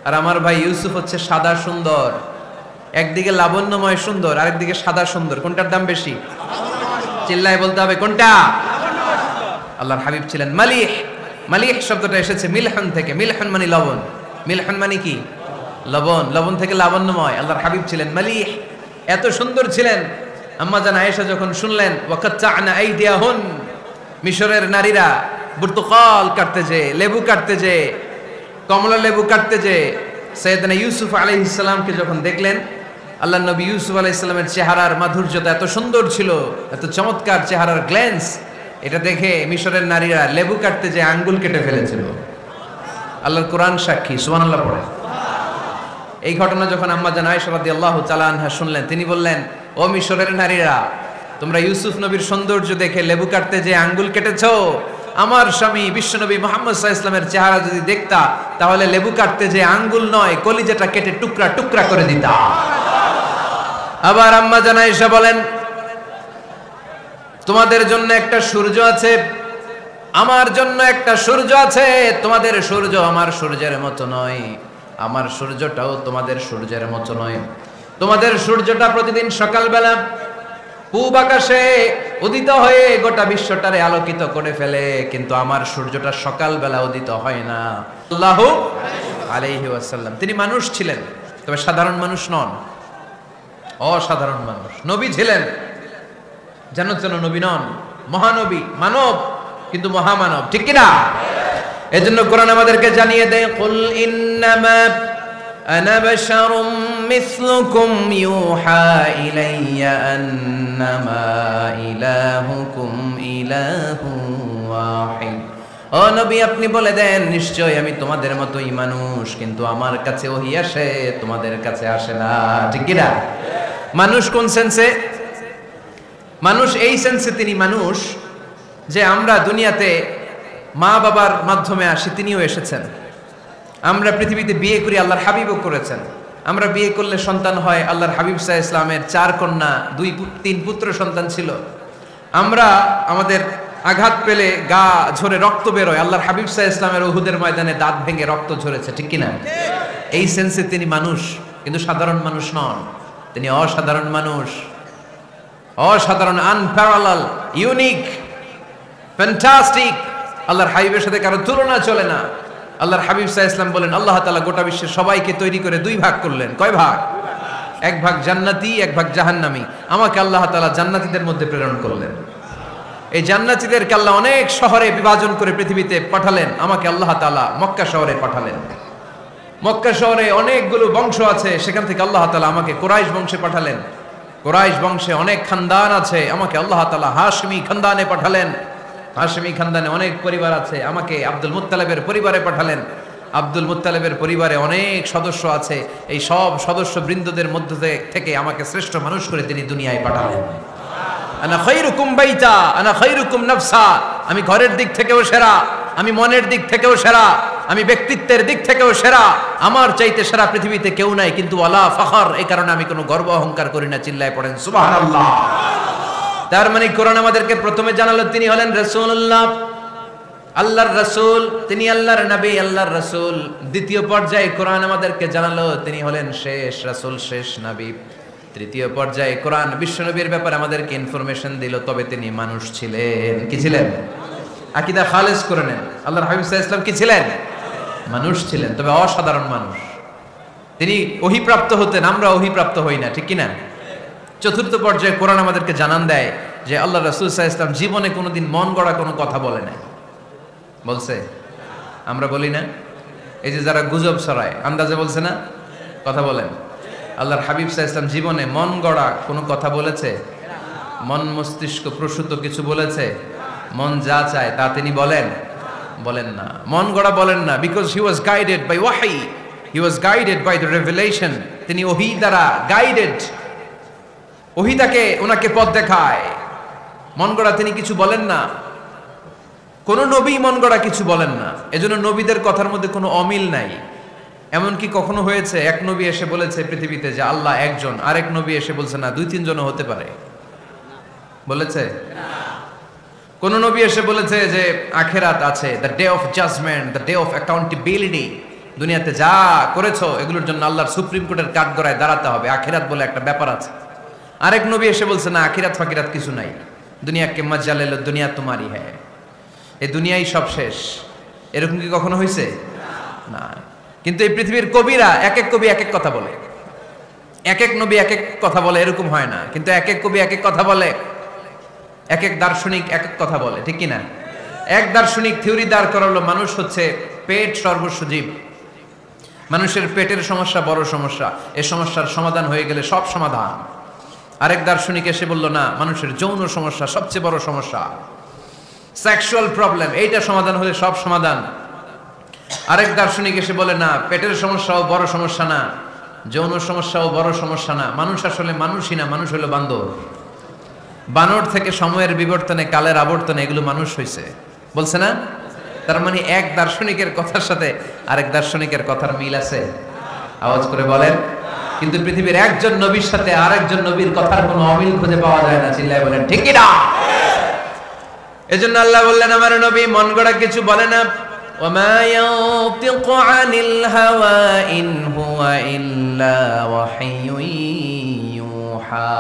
আর আমার ভাই ইউসুফ হচ্ছে সাদা সুন্দর। একদিকে লাবণ্যময় সুন্দর, আরেকদিকে সাদা সুন্দর, কোনটার দাম বেশি? চিল্লায় বলতে হবে কোনটা? আল্লাহর হাবিব ছিলেন মালিহ। মালিহ শব্দটা এসেছে মিলহন থেকে। মিলহন মানে লবণ, মিলহন মানে কি? লবণ, লবণ থেকে লাবণ্যময়। আল্লাহর হাবিব ছিলেন মালিহ, এত সুন্দর ছিলেন। আম্মা জান আয়েশা যখন শুনলেন ওয়াকাত্তা'না আইদিয়াহুন, মিশরের নারীরা বুর্তুকাল কাটতে যে, লেবু কাটতে যে, কমলা লেবু কাটতে যে সাইয়েদনা ইউসুফ আলাইহিস সালামকে যখন দেখলেন, আল্লাহর নবী ইউসুফ আলাইহিস সালামের চেহারার মাধুর্যতা এত সুন্দর ছিল, এত চমৎকার চেহারার গ্ল্যান্স, এটা দেখে মিশরের নারীরা লেবু কাটতে যে আঙ্গুল কেটে ফেলেছিল। আল্লাহর কোরআন সাক্ষী, সুবহানাল্লাহ পড়ে। এই ঘটনা যখন আম্মা জান আয়েশা রাদিয়াল্লাহু তাআলা আনহা শুনলেন, তিনি বললেন ও মিশরের নারীরা, তোমরা ইউসুফ নবীর সৌন্দর্য দেখে লেবু কাটতে যে আঙ্গুল কেটেছো, আমার স্বামী বিশ্বনবী মুহাম্মদ সাল্লাল্লাহু আলাইহি ওয়াসাল্লামের চেহারা যদি দেখতা, তাহলে লেবু কাটতে যে আঙ্গুল নয়, কলিজাটা কেটে টুকরা টুকরা করে দিতা। আবার আম্মা জান আয়েশা বলেন তোমাদের জন্য একটা সূর্য আছে, আমার জন্য একটা সূর্য আছে, তোমাদের সূর্য আমার সূর্যের মতো নয়, আমার সূর্যটাও তোমাদের সূর্যের মতো নয়। তোমাদের সূর্যটা প্রতিদিন সকালবেলা পূব আকাশে উদিত হয়ে গোটা বিশ্বটারে আলোকিত করে ফেলে, কিন্তু আমার সূর্যটা সকালবেলা উদিত হয় না। সাল্লাল্লাহু আলাইহি ওয়াসাল্লাম। তিনি মানুষ ছিলেন, তবে সাধারণ মানুষ নন, অসাধারণ মানুষ। নবী ছিলেন, যেন তেন নবী নন, মহানবী, মানব কিন্তু মহামানব, ঠিক কিনা? এজন্য কোরআন আমাদেরকে জানিয়ে দেয় কুল ইন্নামা আনা বাশারুম মিসলুকুম ইউহা ইলাইয়া আন্নামা ইলাহুকুম ইলাহু ওয়াহিদ। ও নবী আপনি বলে দেন নিশ্চয় আমি তোমাদের মতোই মানুষ, কিন্তু আমার কাছে ওহী আসে, তোমাদের কাছে আসে না, ঠিক কিনা? মানুষ কোন সেন্সে? মানুষ এই সেন্সে তিনি মানুষ যে আমরা দুনিয়াতে মা বাবার মাধ্যমে আসি, তিনিও এসেছেন। আমরা পৃথিবীতে বিয়ে করি, আল্লাহর হাবিবও করেছেন। আমরা বিয়ে করলে সন্তান হয়, আল্লাহর হাবিব সাল্লাল্লাহু আলাইহি ওয়াসাল্লামের 4 কন্যা 3 পুত্র সন্তান ছিল। আমরা আমাদের আঘাত পেলে গা ঝরে রক্ত বেরোয়, আল্লাহর হাবিব সাল্লাল্লাহু আলাইহি ওয়াসাল্লামের উহুদের ময়দানে দাঁত ভেঙে রক্ত ঝরেছে, ঠিক কিনা? এই সেন্সে তিনি মানুষ, কিন্তু সাধারণ মানুষ নন, তিনি অসাধারণ মানুষ, অসাধারণ, আনপ্যারালাল, ইউনিক, ফ্যান্টাস্টিক। আল্লাহর হাবিবের সাথে কারো তুলনা চলে না। আল্লাহর হাবিব সাল্লাল্লাহু আলাইহি ওয়াসাল্লাম বলেন আল্লাহ তাআলা গোটা বিশ্বের সবাইকে তৈরি করে 2 ভাগ করলেন। কয় ভাগ? 1 ভাগ জান্নাতি, 1 ভাগ জাহান্নামী। আমাকে আল্লাহ তাআলা জান্নাতীদের মধ্যে প্রেরণ করলেন। এই জান্নাতীদেরকে আল্লাহ অনেক শহরে বিভাজন করে পৃথিবীতে পাঠালেন, আমাকে আল্লাহ তাআলা মক্কা শহরে পাঠালেন। মক্কা শহরে অনেকগুলো বংশ আছে, সেখান থেকে আল্লাহ তাআলা আমাকে কুরাইশ বংশে পাঠালেন। কুরাইশ বংশে অনেক খানদান আছে, আমাকে আল্লাহ তাআলা হাশমি খানদানে পাঠালেন। হাশমি খানদানে অনেক পরিবার আছে, আমাকে আব্দুল মুত্তালিবের পরিবারে পাঠালেন। আব্দুল মুত্তালিবের পরিবারে অনেক সদস্য আছে, এই সব সদস্য বৃন্দদের মধ্যে থেকে আমাকে শ্রেষ্ঠ মানুষ করে তিনি দুনিয়ায় পাঠালেন। আনা খায়রুকুম বাইতা আনা খায়রুকুম নাফসা, আমি ঘরের দিক থেকেও সেরা, আমি মনের দিক থেকেও সেরা, আমি ব্যক্তিত্বের দিক থেকেও সেরা, আমার চাইতে সেরা পৃথিবীতে কেউ নাই, কিন্তু ওয়ালা ফখর, এই কারণে আমি কোনো গর্ব অহংকার করি না। চিল্লায় পড়েন সুবহানাল্লাহ। তার মানে কোরআন আমাদেরকে প্রথমে জানালো তিনি হলেন রাসূলুল্লাহ, আল্লাহর রাসূল, তিনি আল্লাহর নবী, আল্লাহর রাসূল। দ্বিতীয় পর্যায়ে কোরআন আমাদেরকে জানালো তিনি হলেন শেষ রাসূল, শেষ নবী। তৃতীয় পর্যায়ে কোরআন বিশ্বনবীর ব্যাপারে আমাদেরকে ইনফরমেশন দিল, তবে তিনি মানুষ ছিলেন। কি ছিলেন? আকীদা খালেস করে নেন, আল্লাহর হাবিব সাল্লাল্লাহু আলাইহি ওয়াসাল্লাম কি ছিলেন? মানুষ ছিলেন, তবে অসাধারণ মানুষ। তিনি ওহীপ্রাপ্ত হতেন, আমরা ওহীপ্রাপ্ত হই না, ঠিক কি না? চতুর্থ পর্যায়ে কোরআন আমাদেরকে জানান দেয় যে আল্লাহর রাসূল সাল্লাল্লাহু আলাইহি ওয়াসাল্লাম জীবনে কোনোদিন মন গড়া কোনো কথা বলে নাই। বলছে? আমরা বলি না? এই যে যারা গুজব ছড়ায়, আন্দাজে বলছে না? কথা বলেন। আল্লাহর হাবিব সাল্লাল্লাহু আলাইহি ওয়াসাল্লাম জীবনে মন গড়া কোনো কথা বলেছে? মন মস্তিষ্ক প্রসূত কিছু বলেছে? মন যা চায় তা তিনি বলেন? বলেন না। মন গড়া বলেন না, because he was guided by ওয়াহি, he was guided by the revelation. তিনি ওহী দ্বারা গাইডেড, ওহী তাকে ওনাকে পথ দেখায়। মন গড়া তিনি কিছু বলেন না, কোন নবী মন গড়া কিছু বলেন না। এজন্য নবীদের কথার মধ্যে কোনো অমিল নাই। এমনকি কখনো হয়েছে এক নবী এসে বলেছে পৃথিবীতে যে আল্লাহ একজন, আরেক নবী এসে বলছে না 2-3 জনও হতে পারে? বলেছে? কোন নবী এসে বলেছে যে আখিরাত আছে, the day of judgement, the day of accountability, দুনিয়াতে যা করেছো এগুলোর জন্য আল্লাহর সুপ্রিম কোর্টের কাঠগড়ায় দাঁড়াতে হবে, আখিরাত বলে একটা ব্যাপার আছে? আরেক নবী এসে বলছে না, আখিরাত ফাকিরাত কিছু নাই, দুনিয়াকে মজা লেলো, দুনিয়া তোমারই হ্যাঁ, এই দুনিয়াই সব শেষ। এরকম কি কখনো হয়েছে? না। কিন্তু এই পৃথিবীর কবিরা, এক এক কবি এক এক কথা বলে, এক এক নবী এক এক কথা বলে, এরকম হয় না। কিন্তু এক এক কবি এক এক কথা বলে, এক এক দার্শনিক এক এক কথা বলে, ঠিক কিনা? এক দার্শনিক থিওরি দাঁড় করালো মানুষ হচ্ছে পেট সর্বস্ব জীব, মানুষের পেটের সমস্যা বড় সমস্যা, এই সমস্যার সমাধান হয়ে গেলে সব সমাধান। আরেক দার্শনিক এসে বলল না, মানুষের যৌন সমস্যা সবচেয়ে বড় সমস্যা, সেক্সুয়াল প্রবলেম, এইটা সমাধান হলে সব সমাধান। আরেক দার্শনিক এসে বলে না, পেটের সমস্যাও বড় সমস্যা না, যৌন সমস্যাও বড় সমস্যা না, মানুষ আসলে মানুষই না, মানুষ হলো বান্দর। বানর থেকে সময়ের বিবর্তনে, কালের আবর্তনে এগুলো মানুষ হয়েছে, বলছে না? তার মানে এক দার্শনিকের কথার সাথে আরেক দার্শনিকের কথার মিল আছে? আওয়াজ করে বলেন। কিন্তু পৃথিবীর একজন নবীর সাথে আরেকজন নবীর কথার কোনো অমিল খুঁজে পাওয়া যায় না, চিল্লায় বলেন ঠিক কি না? এজন্য আল্লাহ বললেন আমার নবী মন গড়া কিছু বলে না। ওয়ামা ইয়ানতিকু আনিল হাওয়া ইন হুয়া ইল্লা ওয়াহিয়ুন ইউহা।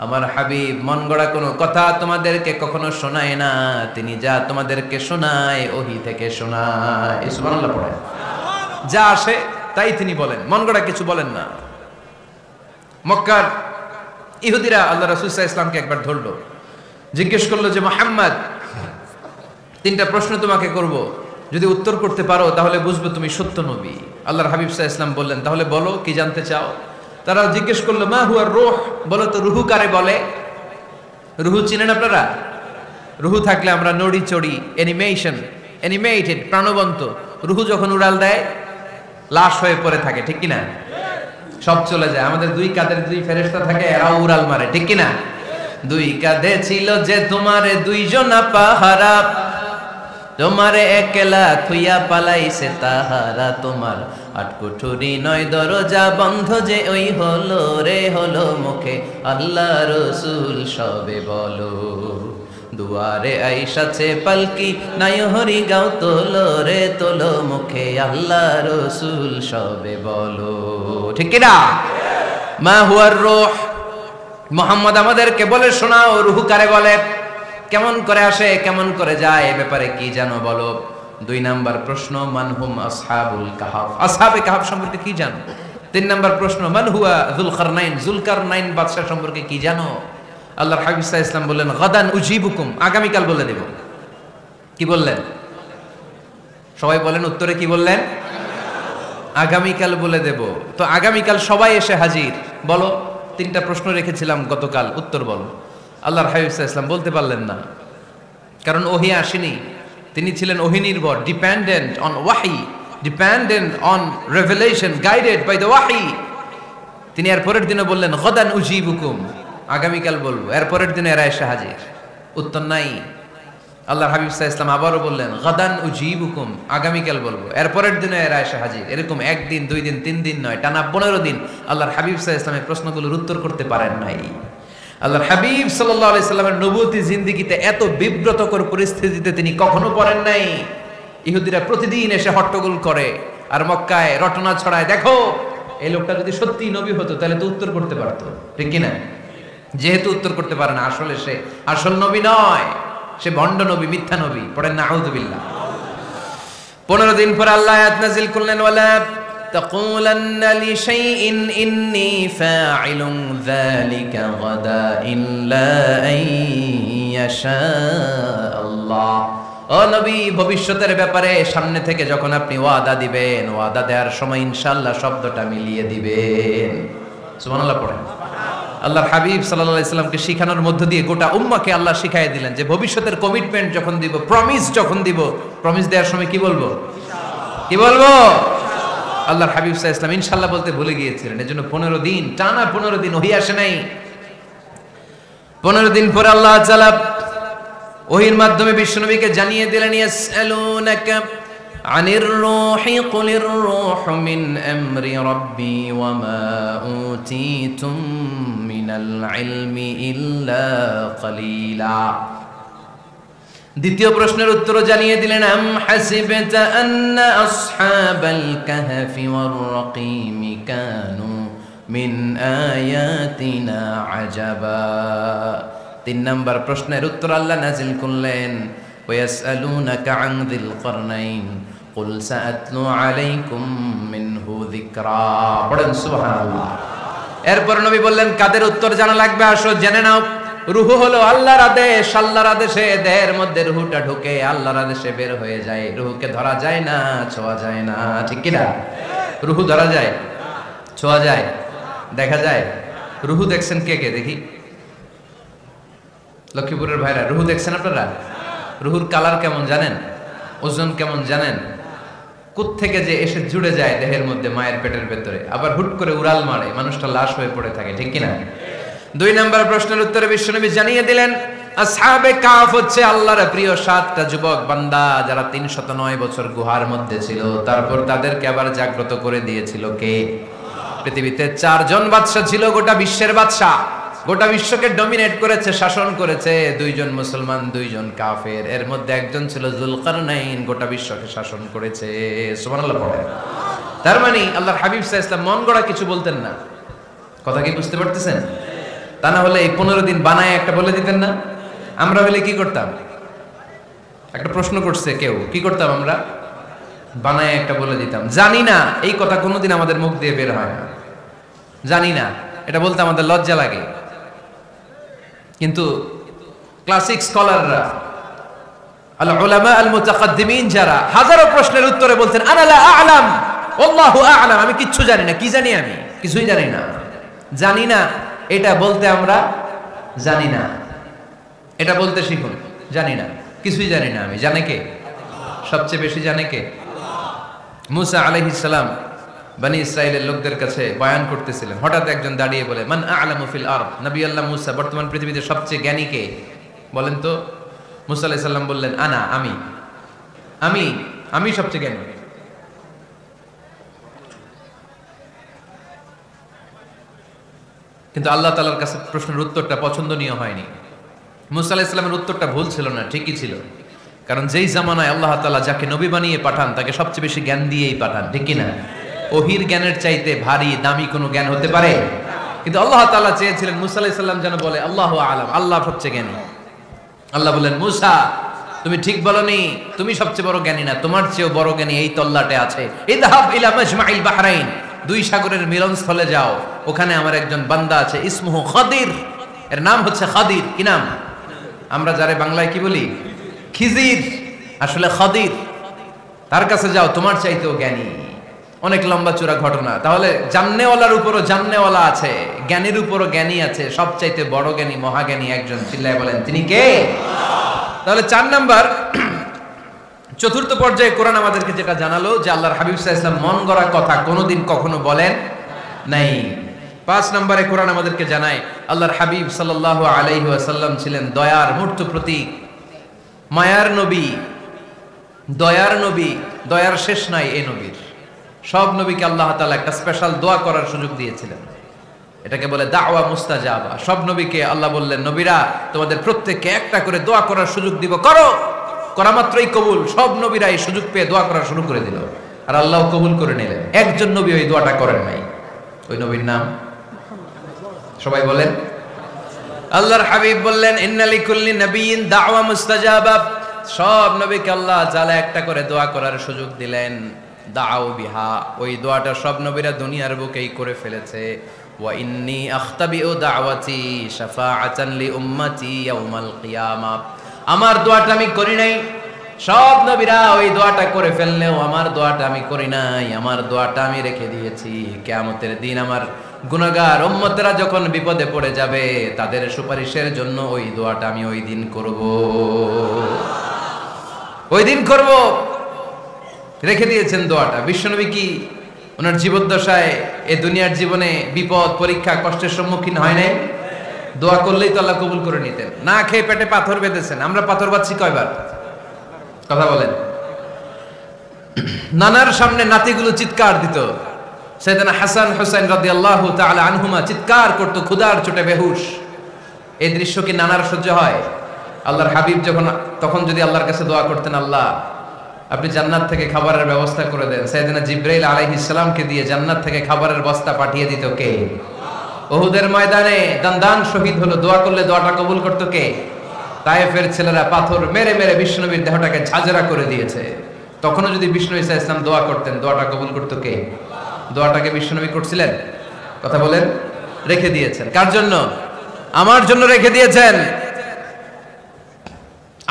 আমার হাবিব মন গড়া কোনো কথা তোমাদেরকে কখনো শোনায় না, তিনি যা তোমাদেরকে শোনায় ওহী থেকে শোনায়। সুবহানাল্লাহ পড়েন। যা আসে তাই তিনি বলেন, মন গড়া কিছু বলেন না। মক্কার ইহুদিরা আল্লাহ রাসূল সাল্লাল্লাহু আলাইহি ওয়াসাল্লামকে একবার ধরলো, জিজ্ঞেস করলো যে মুহাম্মদ, 3টা প্রশ্ন তোমাকে করব, যদি উত্তর করতে পারো তাহলে বুঝবে তুমি সত্য নবী। আল্লাহর হাবিব সাল্লাল্লাহু আলাইহি ওয়াসাল্লাম বললেন, তাহলে বলো কি জানতে চাও? তারা জিজ্ঞেস করলো মা হুয়ার রূহ, বলো তো রুহু কারে বলে? রুহু চিনেন আপনারা? রুহু থাকলে আমরা নড়ি চড়ি, অ্যানিমেটেড, প্রাণবন্ত। রুহু যখন উড়াল দেয় লাশ হয়ে পড়ে থাকে, ঠিক কিনা? সব চলে যায়। আমাদের 2 কাঁধের 2 ফেরেশতা থাকে, এরাও উড়াল মারে, ঠিক কিনা? 2 কাঁধে ছিল যে তোমারে 2 জনা পাহারা, তোমারে একলা থুইয়া পালাইছে তাহারা, তোমার 8 কুঠুরি 9 দরজা বন্ধ যে ওই হলো রে হলো মুখে আল্লাহ রসুল সবে বলো, দুয়ারে আইসাছে পালকি নাই হরি গাও তোলো রে তোলো মুখে আল্লাহ রসুল সবে বলো, ঠিক কিনা? মা হুয়ার রূহ, মুহাম্মদ আমাদেরকে বলে শোনাও রুহু কারে বলে, কেমন করে আসে, কেমন করে যায়, এ ব্যাপারে কি জানো বলো। 2 নাম্বার প্রশ্ন মানহুম আসহাবুল কাহাফ, আসহাবে কাহাফ সম্পর্কে কি জানো? 3 নাম্বার প্রশ্ন মান হুয়া যুলকারনাইন, যুলকারনাইন বাদশা সম্পর্কে কি জানো? আল্লাহর হাবিব সাল্লাল্লাহু আলাইহি ওয়াসাল্লাম বললেন গাদান উজিবুকুম, আগামীকাল বলে দেব। কি বললেন? সবাই বলেন উত্তরে কি বললেন? আগামীকাল বলে দেব। তো আগামীকাল সবাই এসে হাজির, বলো 3টা প্রশ্ন রেখেছিলাম গতকাল, উত্তর বলো। আল্লাহর হাবিব সাল্লাল্লাহু আলাইহি ওয়াসাল্লাম বলতে পারলেন না, কারণ ওহী আসেনি। তিনি ছিলেন ওহী নির্ভর, ডিপেন্ডেন্ট অন ওয়াহি, dependent on revelation, guided by the ওয়াহি। তিনি এর পরের দিনে বললেন গাদান উজিবুকুম, আগামীকাল বলবো। এর পরের দিনে এরা এসে হাজির, উত্তর নাই। আল্লাহর হাবিব সাল্লাল্লাহু আলাইহি ওয়াসাল্লাম আবারও বললেন গাদান উজিবুকুম, আগামীকাল বলবো। এর পরের দিনে এরা এসে হাজির। এরকম 1 দিন 2 দিন 3 দিন নয়, টানা 15 দিন আল্লাহর হাবিব সাল্লাল্লাহু আলাইহি ওয়াসাল্লাম প্রশ্নগুলোর উত্তর করতে পারেন নাই। আল্লাহর হাবিব সাল্লাল্লাহু আলাইহি সাল্লামের নবুয়তি জিন্দেগিতে এত বিব্রতকর পরিস্থিতিতে তিনি কখনো পড়েন নাই। ইহুদিরা প্রতিদিন এসে হট্টগোল করে আর মক্কায় রটনা ছড়ায়, দেখো এই লোকটা যদি সত্যি নবী হতো তাহলে তো উত্তর করতে পারতো, ঠিক কি না? যেহেতু উত্তর করতে পারে না, আসলে সে আসল নবী নয়, সে ভণ্ড নবী, মিথ্যা নবী। পড়েন না আউযুবিল্লাহ। 15 দিন পর আল্লাহ আয়াত নাযিল করলেন, ওয়ালা তাকুলান্না লিশাইইন ইন্নী ফাইলুন যালিকা গাদা ইল্লা আইয়াশা আল্লাহ। ও নবী, ভবিষ্যতের ব্যাপারে সামনে থেকে যখন আপনি ওয়াদা দিবেন, ওয়াদা দেওয়ার সময় ইনশাআল্লাহ শব্দটা মিলিয়ে দিবেন। সুবহানাল্লাহ পড়েন। আল্লাহর হাবিব সাল্লাল্লাহু আলাইহি সাল্লামকে শিখানোর মধ্য দিয়ে গোটা উম্মাহকে আল্লাহ শিখাইয়ে দিলেন যে ভবিষ্যতের কমিটমেন্ট যখন দিব, প্রমিস যখন দিব, প্রমিস দেওয়ার সময় কি বলবো? কি বলবো? আল্লাহর হাবিব সাল্লাল্লাহু আলাইহি সাল্লাম ইনশাআল্লাহ বলতে ভুলে গিয়েছিলেন। এজন্য 15 দিন টানা 15 দিন ওহী আসে নাই। 15 দিন পরে আল্লাহ তাআলা ওহীর মাধ্যমে বিশ্বনবীকে জানিয়ে দিলেন, ইয়াসআলুনাকা আনির রূহি কুলির রূহু মিন আমরি রাব্বি ওয়া মা উতীতুম মিনাল ইলমি ইল্লা কালিলা। দ্বিতীয় প্রশ্নের উত্তরও জানিয়ে দিলেন, আম হাসিবতা আন্না আসহাবাল কাহফি ওয়ার রাকিম কানু মিন আয়াতিনা আজাবা। 3 নম্বর প্রশ্নের উত্তর আল্লাহ নাযিল করলেন, ওয়াসআলুনাকা আন যিল করনাইন কুল সাআতলু আলাইকুম মিনহু যিকরা। পড়েন সুবহানাল্লাহ। এরপর নবী বললেন, কাদের উত্তর জানা লাগবে? আসো জেনে নাও। রূহ হলো আল্লাহর আদেশ, আল্লাহর আদেশে দেহের মধ্যে রূহটা ঢুকে আল্লাহর আদেশে বের হয়ে যায়। রূহকে ধরা যায় না, ছোঁয়া যায় না, ঠিক কি না? রূহ ধরা যায়, ছোঁয়া যায়, দেখা যায়। রূহ দেখছেন কে কে? দেখি লক্ষ্মীপুরের ভাইরা, রূহ দেখছেন আপনারা? রূহুর কালার কেমন জানেন? ওজন কেমন জানেন? কোত্থেকে যে এসে জুড়ে যায় দেহের মধ্যে, মায়ের পেটের ভেতরে, আবার হুট করে উড়াল মারে, মানুষটা লাশ হয়ে পড়ে থাকে, ঠিক কিনা? 2 নম্বর প্রশ্নের উত্তরে বিশ্বনবী জানিয়ে দিলেন, আসহাবে কাফ হচ্ছে আল্লাহর প্রিয় 7টা যুবক বান্দা যারা 309 বছর গুহার মধ্যে ছিল। তারপর তাদেরকে আবার জাগ্রত করে দিয়েছিল কে? পৃথিবীতে 4 জন বাদশা ছিল, গোটা বিশ্বের বাদশা, গোটা বিশ্বকে ডমিনেট করেছে, শাসন করেছে। 2 জন মুসলমান, 2 জন কাফের। এর মধ্যে একজন ছিল যুলকারনাইন, গোটা বিশ্বকে শাসন করেছে। সুবহানাল্লাহ পড়ে। তার মানে আল্লাহর হাবিব সাল্লাল্লাহু আলাইহি ওয়াসাল্লাম মন গড়া কিছু বলতেন না। কথা কি বুঝতে পারতেছেন? তা না হলে এই 15 দিন বানায় একটা বলে দিতেন না? আমরা হলে কি করতাম? একটা প্রশ্ন করছে কেউ, কি করতাম আমরা? বানায় একটা বলে দিতাম। জানি না, এই কথা কোনোদিন আমাদের মুখ দিয়ে বের হয় না। জানি না, এটা বলতে আমাদের লজ্জা লাগে। কিন্তু ক্লাসিক স্কলাররা, আল উলামা আল মুতাকাদ্দিমিন, যারা হাজারো প্রশ্নের উত্তরে বলতেন, আনা লা আ'লাম আল্লাহু আ'লাম, আমি কিচ্ছু জানি না। কি জানি? আমি কিছুই জানি না। জানি না এটা বলতে আমরা জানি না, এটা বলতে শিখুন। জানি না, কিছুই জানি না আমি। জানে কে? সবচেয়ে বেশি জানে কে? মুসা আলাইহিস সালাম বনি ইসরাইলের লোকদের কাছে বয়ান করতেছিলেন। হঠাৎ একজন দাঁড়িয়ে বলে, মান আ'লামু ফিল আরদ। নবী আল্লাহ মুসা, বর্তমান পৃথিবীতে সবচেয়ে জ্ঞানী কে বলেন তো? মুসা আলাইহিস সালাম বললেন, আনা, আমি আমি আমি সবচেয়ে জ্ঞানী। কিন্তু আল্লাহ তাআলার কাছে প্রশ্নের উত্তরটা পছন্দনীয় হয়নি। মুসা আলাইহিস সালামের উত্তরটা ভুল ছিল না, ঠিকই ছিল। কারণ যেই জামানায় আল্লাহ তাআলা যাকে নবী বানিয়ে পাঠান তাকে সবচেয়ে বেশি জ্ঞান দিয়েই পাঠান, ঠিক কি না? ওহির জ্ঞানের চাইতে ভারী দামি কোনো জ্ঞান হতে পারে? কিন্তু আল্লাহ তাআলা চেয়েছিলেন মুসা আলাইহিস সালাম যেন বলে আল্লাহু আ'লাম, আল্লাহ সবচেয়ে জ্ঞানী। আল্লাহ বললেন, মুসা তুমি ঠিক বলনি, তুমি সবচেয়ে বড় জ্ঞানী না, তোমার চেয়েও বড় জ্ঞানী এই তল্লাটে আছে। ইযহাব ইলা মাজমাইল বাহরাইন, 2 সাগরের মিলনস্থলে যাও, ওখানে আমার একজন বান্দা আছে, ইসমুহু খাদির, এর নাম হচ্ছে খাদির। কি নাম? আমরা যারে বাংলায় কি বলি? খিজির, আসলে খাদির। তার কাছে যাও, তোমার চাইতেও জ্ঞানী। অনেক লম্বা চূড়া ঘটনা। তাহলে জান্নেওয়ালার উপরও জান্নেওয়ালা আছে, জ্ঞানীর উপরও জ্ঞানী আছে। সবচাইতে বড় জ্ঞানী, মহাজ্ঞানী একজন, চিল্লায় বলেন তিনি কে? তাহলে 4 নাম্বার, চতুর্থ পর্যায়ে কোরআন আমাদেরকে যেটা জানালো যে আল্লাহর হাবিব সাল্লাল্লাহু আলাইহি ওয়াসাল্লাম মন গড়া কথা কোনোদিন কখনো বলেন নাই। 5 নম্বরে কোরআন আমাদেরকে জানায় আল্লাহর হাবিব সাল্লাল্লাহু আলাইহি ওয়াসাল্লাম ছিলেন দয়ার মূর্ত প্রতীক, মায়ার নবী, দয়ার নবী। দয়ার শেষ নাই এই নবীর। সব নবীকে আল্লাহ তাআলা একটা স্পেশাল দোয়া করার সুযোগ দিয়েছিলেন। এটাকে বলে দাওয়া মুস্তাজাবা। সব নবীকে আল্লাহ বললেন, নবীরা তোমাদের প্রত্যেককে একটা করে দোয়া করার সুযোগ দিব, করো। করা মাত্রই কবুল। সব নবীরা এই সুযোগ পেয়ে দোয়া করা শুরু করে দিল, আর আল্লাহ কবুল করে নিলেন। একজন নবী ওই দোয়াটা করেন নাই। ওই নবীর নাম সবাই বলেন। আল্লাহর হাবিব বললেন, ইন্না লিকুল্লি নাবিয়্যিন দাওয়া মুস্তাজাবা। সব নবীকে আল্লাহ তাআলা একটা করে দোয়া করার সুযোগ দিলেন। দাও বিহা, ওই দোয়াটা সব নবীরা দুনিয়ার বুকেই করে ফেলেছে। ওয়া ইন্নী আখতাবিউ দাওয়াতি শাফাআতান লি উম্মতি ইয়াউমাল কিয়ামা। আমার দোয়াটা আমি করি নাই, সব নবীরা ওই দোয়াটা করে ফেললেও আমার দোয়াটা আমি করি নাই। আমার দোয়াটা আমি রেখে দিয়েছি কিয়ামতের দিন আমার গুনাহগার উম্মতেরা যখন বিপদে পড়ে যাবে, তাদের সুপারিশের জন্য ওই দোয়াটা আমি ওই দিন করব। ওই দিন করব, রেখে দিয়েছেন দোয়াটা। বিশ্বনবী কি ওনার জীবদ্দশায় এ দুনিয়ার জীবনে বিপদ পরীক্ষা কষ্টের সম্মুখীন হয় নাই? দোয়া করলেই তো আল্লাহ কবুল করে নিতেন। না খেয়ে পেটে পাথর বেঁধেছেন। আমরা পাথর বাঁধছি কয়বার? কথা বলেন। নানার সামনে নাতিগুলো চিৎকার দিত। সাইয়েদনা হাসান হুসাইন রাদিয়াল্লাহু তাআলা আনহুমা চিৎকার করত, ক্ষুধার চোটে বেহুশ। এই দৃশ্য কি নানার সহ্য হয়? আল্লাহর হাবিব তখন যদি আল্লাহর কাছে দোয়া করতেন, আল্লাহ আপনি জান্নাত থেকে খাবারের ব্যবস্থা করে দেন, সাইয়েদনা জিবরাইল আলাইহিস সালামকে দিয়ে জান্নাত থেকে খাবারের বস্তা পাঠিয়ে দিত কে? উহুদের ময়দানে দান শহীদ হলো, দোয়া করলে দোয়াটা কবুল করত কে? তায়েফের ছেলেরা পাথর মেরে মেরে বিষ্ণুনবীর দেহটাকে ঝাঁঝরা করে দিয়েছে। তখনও যদি বিষ্ণু ঈসা ইসলাম দোয়া করতেন, দোয়াটা কবুল করত কে? দোয়াটাকে বিষ্ণুনবী করছিলেন? কথা বলেন। রেখে দিয়েছেন কার জন্য? আমার জন্য রেখে দিয়েছেন,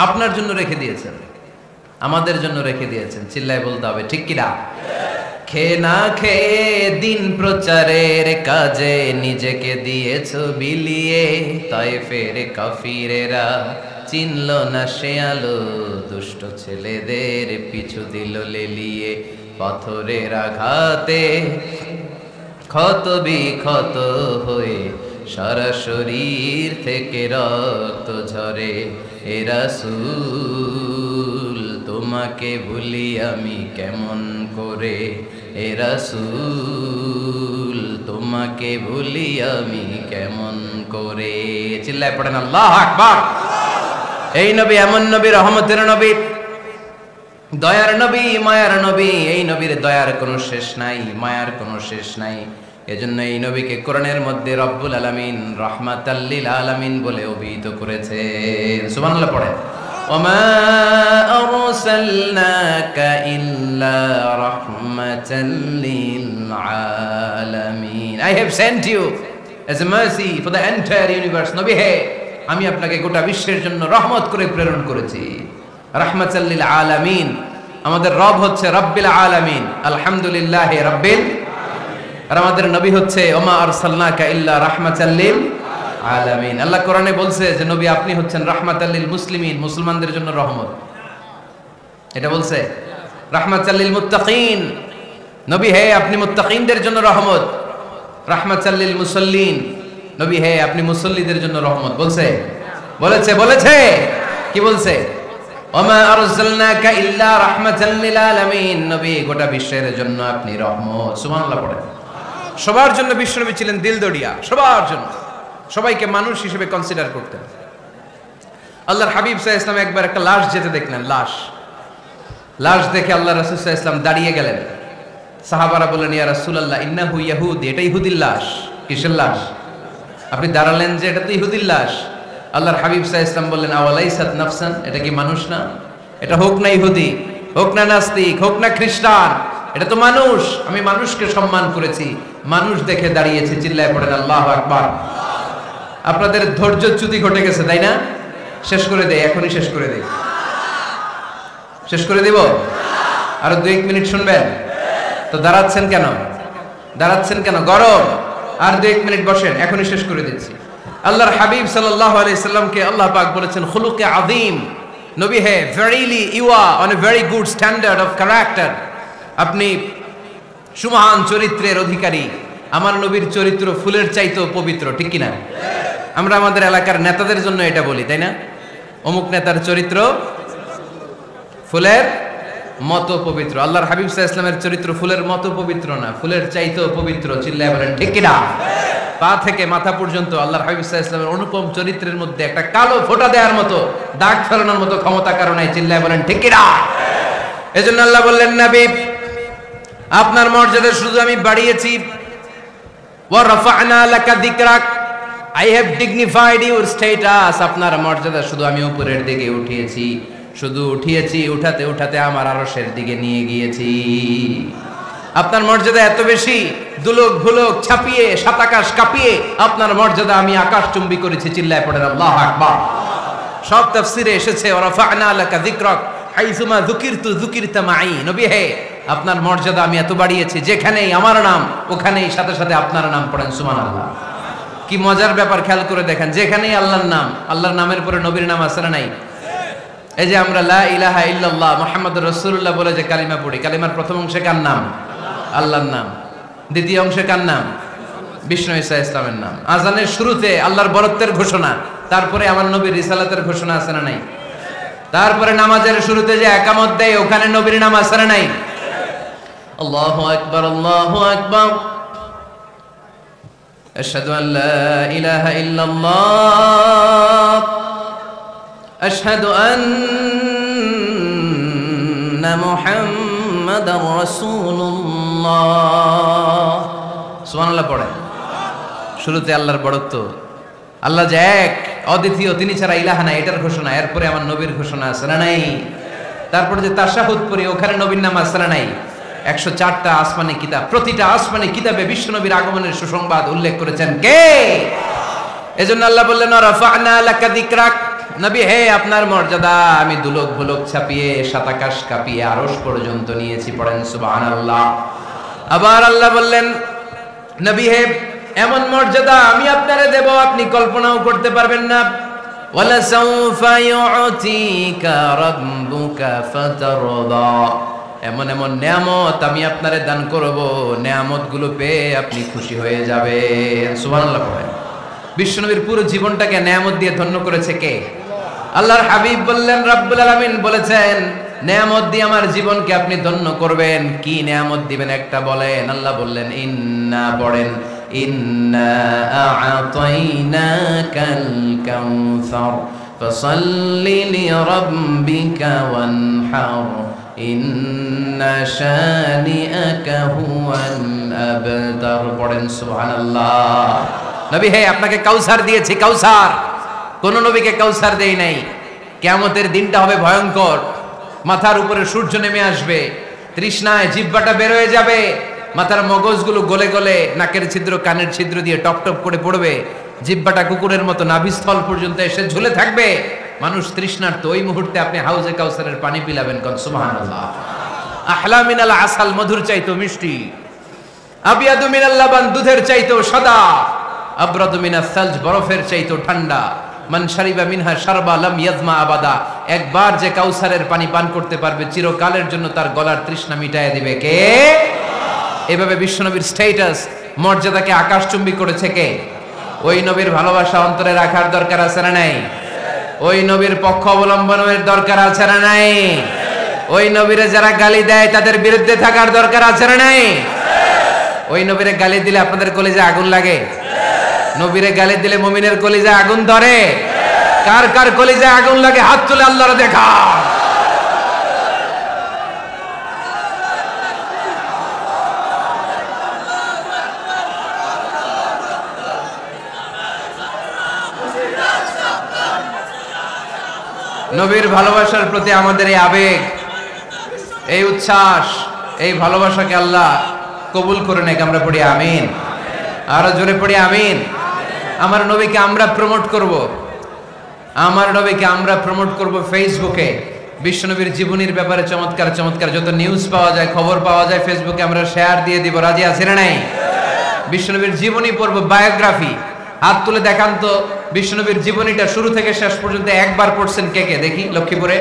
আপনার জন্য রেখে দিয়েছেন, আমাদের জন্য রেখে দিয়েছেন। চিল্লায় বলতে হবে ঠিক কিনা? খেয়ে না খেয়ে দিন প্রচারের কাজে নিজেকে দিয়েছো বিলিয়ে, তায়েফের কাফিরেরা চিনল না সে আলো, দুষ্ট ছেলেদের পিছু দিল লেলিয়ে। পাথরের আঘাতে ক্ষত বিক্ষত হয়ে সারা শরীর থেকে রক্ত ঝরে। এ রাসূল তোমাকে ভুলি আমি কেমন করে, এ রাসূল তোমাকে ভুলি আমি কেমন করে। চিল্লায় পড়েন আল্লাহু আকবার। এই নবী এমন নবী, রহমতের নবী, দয়ার নবী, মায়ার নবী। এই নবীর দয়ার কোনো শেষ নাই, মায়ার কোনো শেষ নাই। এজন্য এই নবীকে কোরআনের মধ্যে রব্বুল আলামিন রাহমাতাল লিল আলামিন বলে অভিহিত করেছে। সুবহানাল্লাহ পড়েন। ওমা আরসালনাকা ইল্লা রাহমাতাল লিল আলামিন। I have sent you as a mercy for the entire universe. নবী হে, আমি আপনাকে গোটা বিশ্বের জন্য রহমত করে প্রেরণ করেছি। রাহমাতাল লিল আলামিন। আমাদের রব হচ্ছে রব্বিল আলামিন, আলহামদুলিল্লাহি রাব্বিল। আর আমাদের নবী হচ্ছে ওমা আরসালনাকা ইল্লা রাহমাতাল লিল আলামিন। আল্লাহ কোরআনে বলছে যে নবী আপনি হচ্ছেন রাহমাতাল লিল মুসলিমিন, মুসলমানদের জন্য রহমত। এটা বলছে রাহমাতাল লিল মুত্তাকিন। নবী হে আপনি মুত্তাকিনদের জন্য রহমত। রাহমাতাল লিল মুসাল্লিন। নবী হে আপনি মুসল্লিদের জন্য রহমত। বলছে বলেছে কি বলছে? ওমা আরসালনাকা ইল্লা রাহমাতাল লিল আলামিন। নবী গোটা বিশ্বের জন্য আপনি রহমত। সুবহানাল্লাহ পড়েন। সবার জন্য বিশ্বনবী ছিলেন দিলদরিয়া, সবার জন্য, সবাইকে মানুষ হিসেবে কনসিডার করতেন। আল্লাহর হাবিব সাল্লাল্লাহু আলাইহি ওয়াসাল্লাম একবার একটা লাশ যেতে দেখলেন। লাশ দেখে আল্লাহ রাসূল সাল্লাল্লাহু আলাইহি ওয়াসাল্লাম দাঁড়িয়ে গেলেন। সাহাবারা বললেন, ইয়া রাসূলুল্লাহ ইন্নাহু ইয়াহুদি। এটা ইহুদির লাশ। কিসের লাশ? আপনি দাঁড়ালেন যে এটা তো ইহুদির লাশ। আল্লাহর হাবিব সাল্লাল্লাহু আলাইহি ওয়াসাল্লাম বললেন, আওয়ালাইসাত নাফসান। এটা কি মানুষ না? এটা হোক না ইহুদি, হোক না নাস্তিক, হোক না খ্রিস্টান, এটা তো মানুষ। আমি মানুষকে সম্মান করেছি, মানুষ দেখে দাঁড়িয়েছি। চিল্লায় পড়েন আল্লাহু আকবার। আপনাদের ধৈর্যচ্যুতি ঘটে গেছে তাই না? শেষ করে দেই, এখনই শেষ করে দেই। শেষ করে দিব? আরো 2-1 মিনিট শুনবেন তো? দাঁড়াচ্ছেন কেন? গরম। আর 2-1 মিনিট বসেন, এখনই শেষ করে দিচ্ছি। আল্লাহর হাবিব সাল্লাল্লাহু আলাইহি সাল্লামকে আল্লাহ পাক বলেছেন খুলুকে আযীম। নবী হে, verily you are on a very good standard of character. আপনি সুমহান চরিত্রের অধিকারী। আমার নবীর চরিত্র ফুলের চাইতেও পবিত্র, ঠিক কিনা? আমরা আমাদের এলাকার নেতাদের জন্য এটা বলি তাই না? অমুক নেতার চরিত্র ফুলের মতো পবিত্র। আল্লাহর হাবিব সাল্লাল্লাহু আলাইহি ওয়াসাল্লামের চরিত্র ফুলের মতো পবিত্র না, ফুলের চাইতেও পবিত্র। চিল্লায় বলেন ঠিক কিনা? পা থেকে মাথা পর্যন্ত আল্লাহর হাবিব সাল্লাল্লাহু আলাইহি ওয়াসাল্লামের অনুপম চরিত্রের মধ্যে একটা কালো ফোঁটা দেওয়ার মতো, দাগ ফেলানোর মতো ক্ষমতা কারণে চিল্লায় বলেন ঠিক কি না? এজন্য আল্লাহ বললেন, নবী আপনার মর্যাদা শুধু আমি বাড়িয়েছি, ওয়া রাফা'না লাকা যিকরাক, I have dignified your status, আপনার মর্যাদা শুধু আমি উপরের দিকে উঠিয়েছি, শুধু উঠিয়েছি, উঠাতে উঠাতে আমার আরশের দিকে নিয়ে গিয়েছি। আপনার মর্যাদা এত বেশি, দুলক ভুলক ছাপিয়ে সাত আকাশ কাঁপিয়ে আপনার মর্যাদা আমি আকাশচুম্বী করেছি। চিল্লায় পড়েন আল্লাহু আকবার। সব তাফসিরে এসেছে ওয়া রাফা'না লাকা যিকরাক হাইসুমা যুকিরতু যুকিরতা মাই, নবী হে আপনার মর্যাদা আমি এত বাড়িয়েছি, যেখানেই আমার নাম ওখানেই সাথে সাথে আপনার নাম। পড়েন সুবহানাল্লাহ। কি মজার ব্যাপার, খেয়াল করে দেখেন, যেখানেই আল্লাহর নাম, আল্লাহর নামের পরে নবীর নাম আছে না নাই? এই যে আমরা লা ইলাহা ইল্লাল্লাহ মুহাম্মাদুর রাসূলুল্লাহ বলে যে কালিমা পড়ি, কালিমার প্রথম অংশে কার নাম? আল্লাহর নাম। দ্বিতীয় অংশে কার নাম? বিষ্ণু ঈসা ইসলামের নাম। আজানের শুরুতে আল্লাহর বরত্বের ঘোষণা, তারপরে আমার নবীর রিসালাতের ঘোষণা আছে না নাই? তারপরে নামাজের শুরুতে যে একামত দেয় ওখানে নবীর নাম আছে না নাই? আল্লাহু আকবার, আল্লাহু আকবার, আশহাদু আল লা ইলাহা ইল্লাল্লাহ, আশহাদু আন্না মুহাম্মাদার রাসূলুল্লাহ। সুবহানাল্লাহ পড়েন। শুরুতে আল্লাহর বড়ত্ব, আল্লাহ যে এক অদ্বিতীয়, তিনি ছাড়া ইলাহা নাই, এটার ঘোষণা। এরপরে আমার নবীর ঘোষণা আছে না নাই? তারপরে যে তাশাহুদ পড়ি ওখানে নবীর নাম আছে না নাই? 104টা আসমানি কিতাব, প্রতিটা আসমানি কিতাবে বিশ্ব নবীর আগমনের সুসংবাদ উল্লেখ করেছেন কে? এজন্য আল্লাহ বললেন রাফা'না লাকা যিকরাক, নবী হে আপনার মর্যাদা আমি দুলক ভুলক ছাপিয়ে সাত আকাশ কাঁপিয়ে আরশ পর্যন্ত নিয়েছি। পড়েন সুবহানাল্লাহ। আবার আল্লাহ বললেন, নবী হে এমন মর্যাদা আমি আপনারে দেব আপনি কল্পনাও করতে পারবেন না। ওয়ালা সাউফা ইউতিকা রাব্বুকা ফাতারদা, এমন এমন নিয়ামত আমি আপনারে দান করব, নিয়ামতগুলো পেয়ে আপনি খুশি হয়ে যাবেন। সুবহানাল্লাহ পড়েন। বিশ্বনবীর পুরো জীবনটাকে নিয়ামত দিয়ে ধন্য করেছে কে? আল্লাহর হাবিব বললেন, রব্বুল আলামিন বলেছেন নিয়ামত দিয়ে আমার জীবনকে আপনি ধন্য করবেন। কি নিয়ামত দিবেন একটা বলেন? আল্লাহ বললেন ইন্না, পড়েন ইন্না আ'তাইনাকাল কাউসার ফাসাল্লি লিরাব্বিকা ওয়ানহার ইন্না শানিআকা হুয়াল আবতার। পড়েন সুবহানাল্লাহ। নবী হে আপনাকে কাউসার দিয়েছি, কাউসার। কোন নবীকে কাউসার দেই নাই। কিয়ামতের দিনটা হবে ভয়ঙ্কর, মাথার উপরে সূর্য নেমে আসবে, তৃষ্ণায় জিহ্বাটা বের হয়ে যাবে, মাথার মগজগুলো গলে গলে নাকের ছিদ্র কানের ছিদ্র দিয়ে টপ টপ করে পড়বে, জিহ্বাটা কুকুরের মতো নাভিস্থল পর্যন্ত এসে ঝুলে থাকবে। মানুষ তৃষ্ণার্ত, ওই মুহূর্তে আপনি হাউজে কাউসারের পানি পিলাবেন। কোন সুবহানাল্লাহ। আহলা মিনাল আসাল, মধুর চাইতো মিষ্টি, আবিয়াদু মিনাল লাবান, দুধের চাইতো সাদা, আবরাদু মিনাস সালজ, বরফের চাইতো ঠান্ডা। মান শারিবা মিনহা শারবা লাম ইয়াজমা আবাদা, একবার যে কাউসারের পানি পান করতে পারবে চিরকালের জন্য তার গলার তৃষ্ণা মিটায় দিবে কে? এভাবে বিশ্বনবীর স্ট্যাটাস মর্যাদাকে আকাশচুম্বী করেছে কে? ওই নবীর ভালোবাসা অন্তরে রাখার দরকার আছে না নাই? ওই নবীর পক্ষ অবলম্বনের দরকার আছে না নাই? ওই নবীরে যারা গালি দেয় তাদের বিরুদ্ধে থাকার দরকার আছে না নাই? ওই নবীরে গালি দিলে আপনাদের কলিজায় আগুন লাগে? নবীরে গালি দিলে মুমিনের কলিজায় আগুন ধরে? কার কার কলিজায় আগুন লাগে হাত তুলে আল্লাহর দেখা। নবীর ভালোবাসার প্রতি আমাদের এই আবেগ, এই উচ্ছ্বাস, এই ভালোবাসাকে আল্লাহ কবুল করে নেক। আমরা পড়ি আমিন। আরো জোরে পড়ি আমিন। আমার নবীকে আমরা প্রমোট করব, আমার নবীকে আমরা প্রমোট করব ফেসবুকে। বিশ্বনবীর জীবনীর ব্যাপারে চমৎকার চমৎকার যত নিউজ পাওয়া যায়, খবর পাওয়া যায়, ফেসবুকে আমরা শেয়ার দিয়ে দিব। রাজি আছে না নাই? বিশ্বনবীর জীবনী পড়ব, বায়োগ্রাফি। হাত তুলে দেখান তো বিশ্বনবীর জীবনীটা শুরু থেকে শেষ পর্যন্ত একবার পড়ছেন কে কে? দেখি লক্ষ্মীপুরে।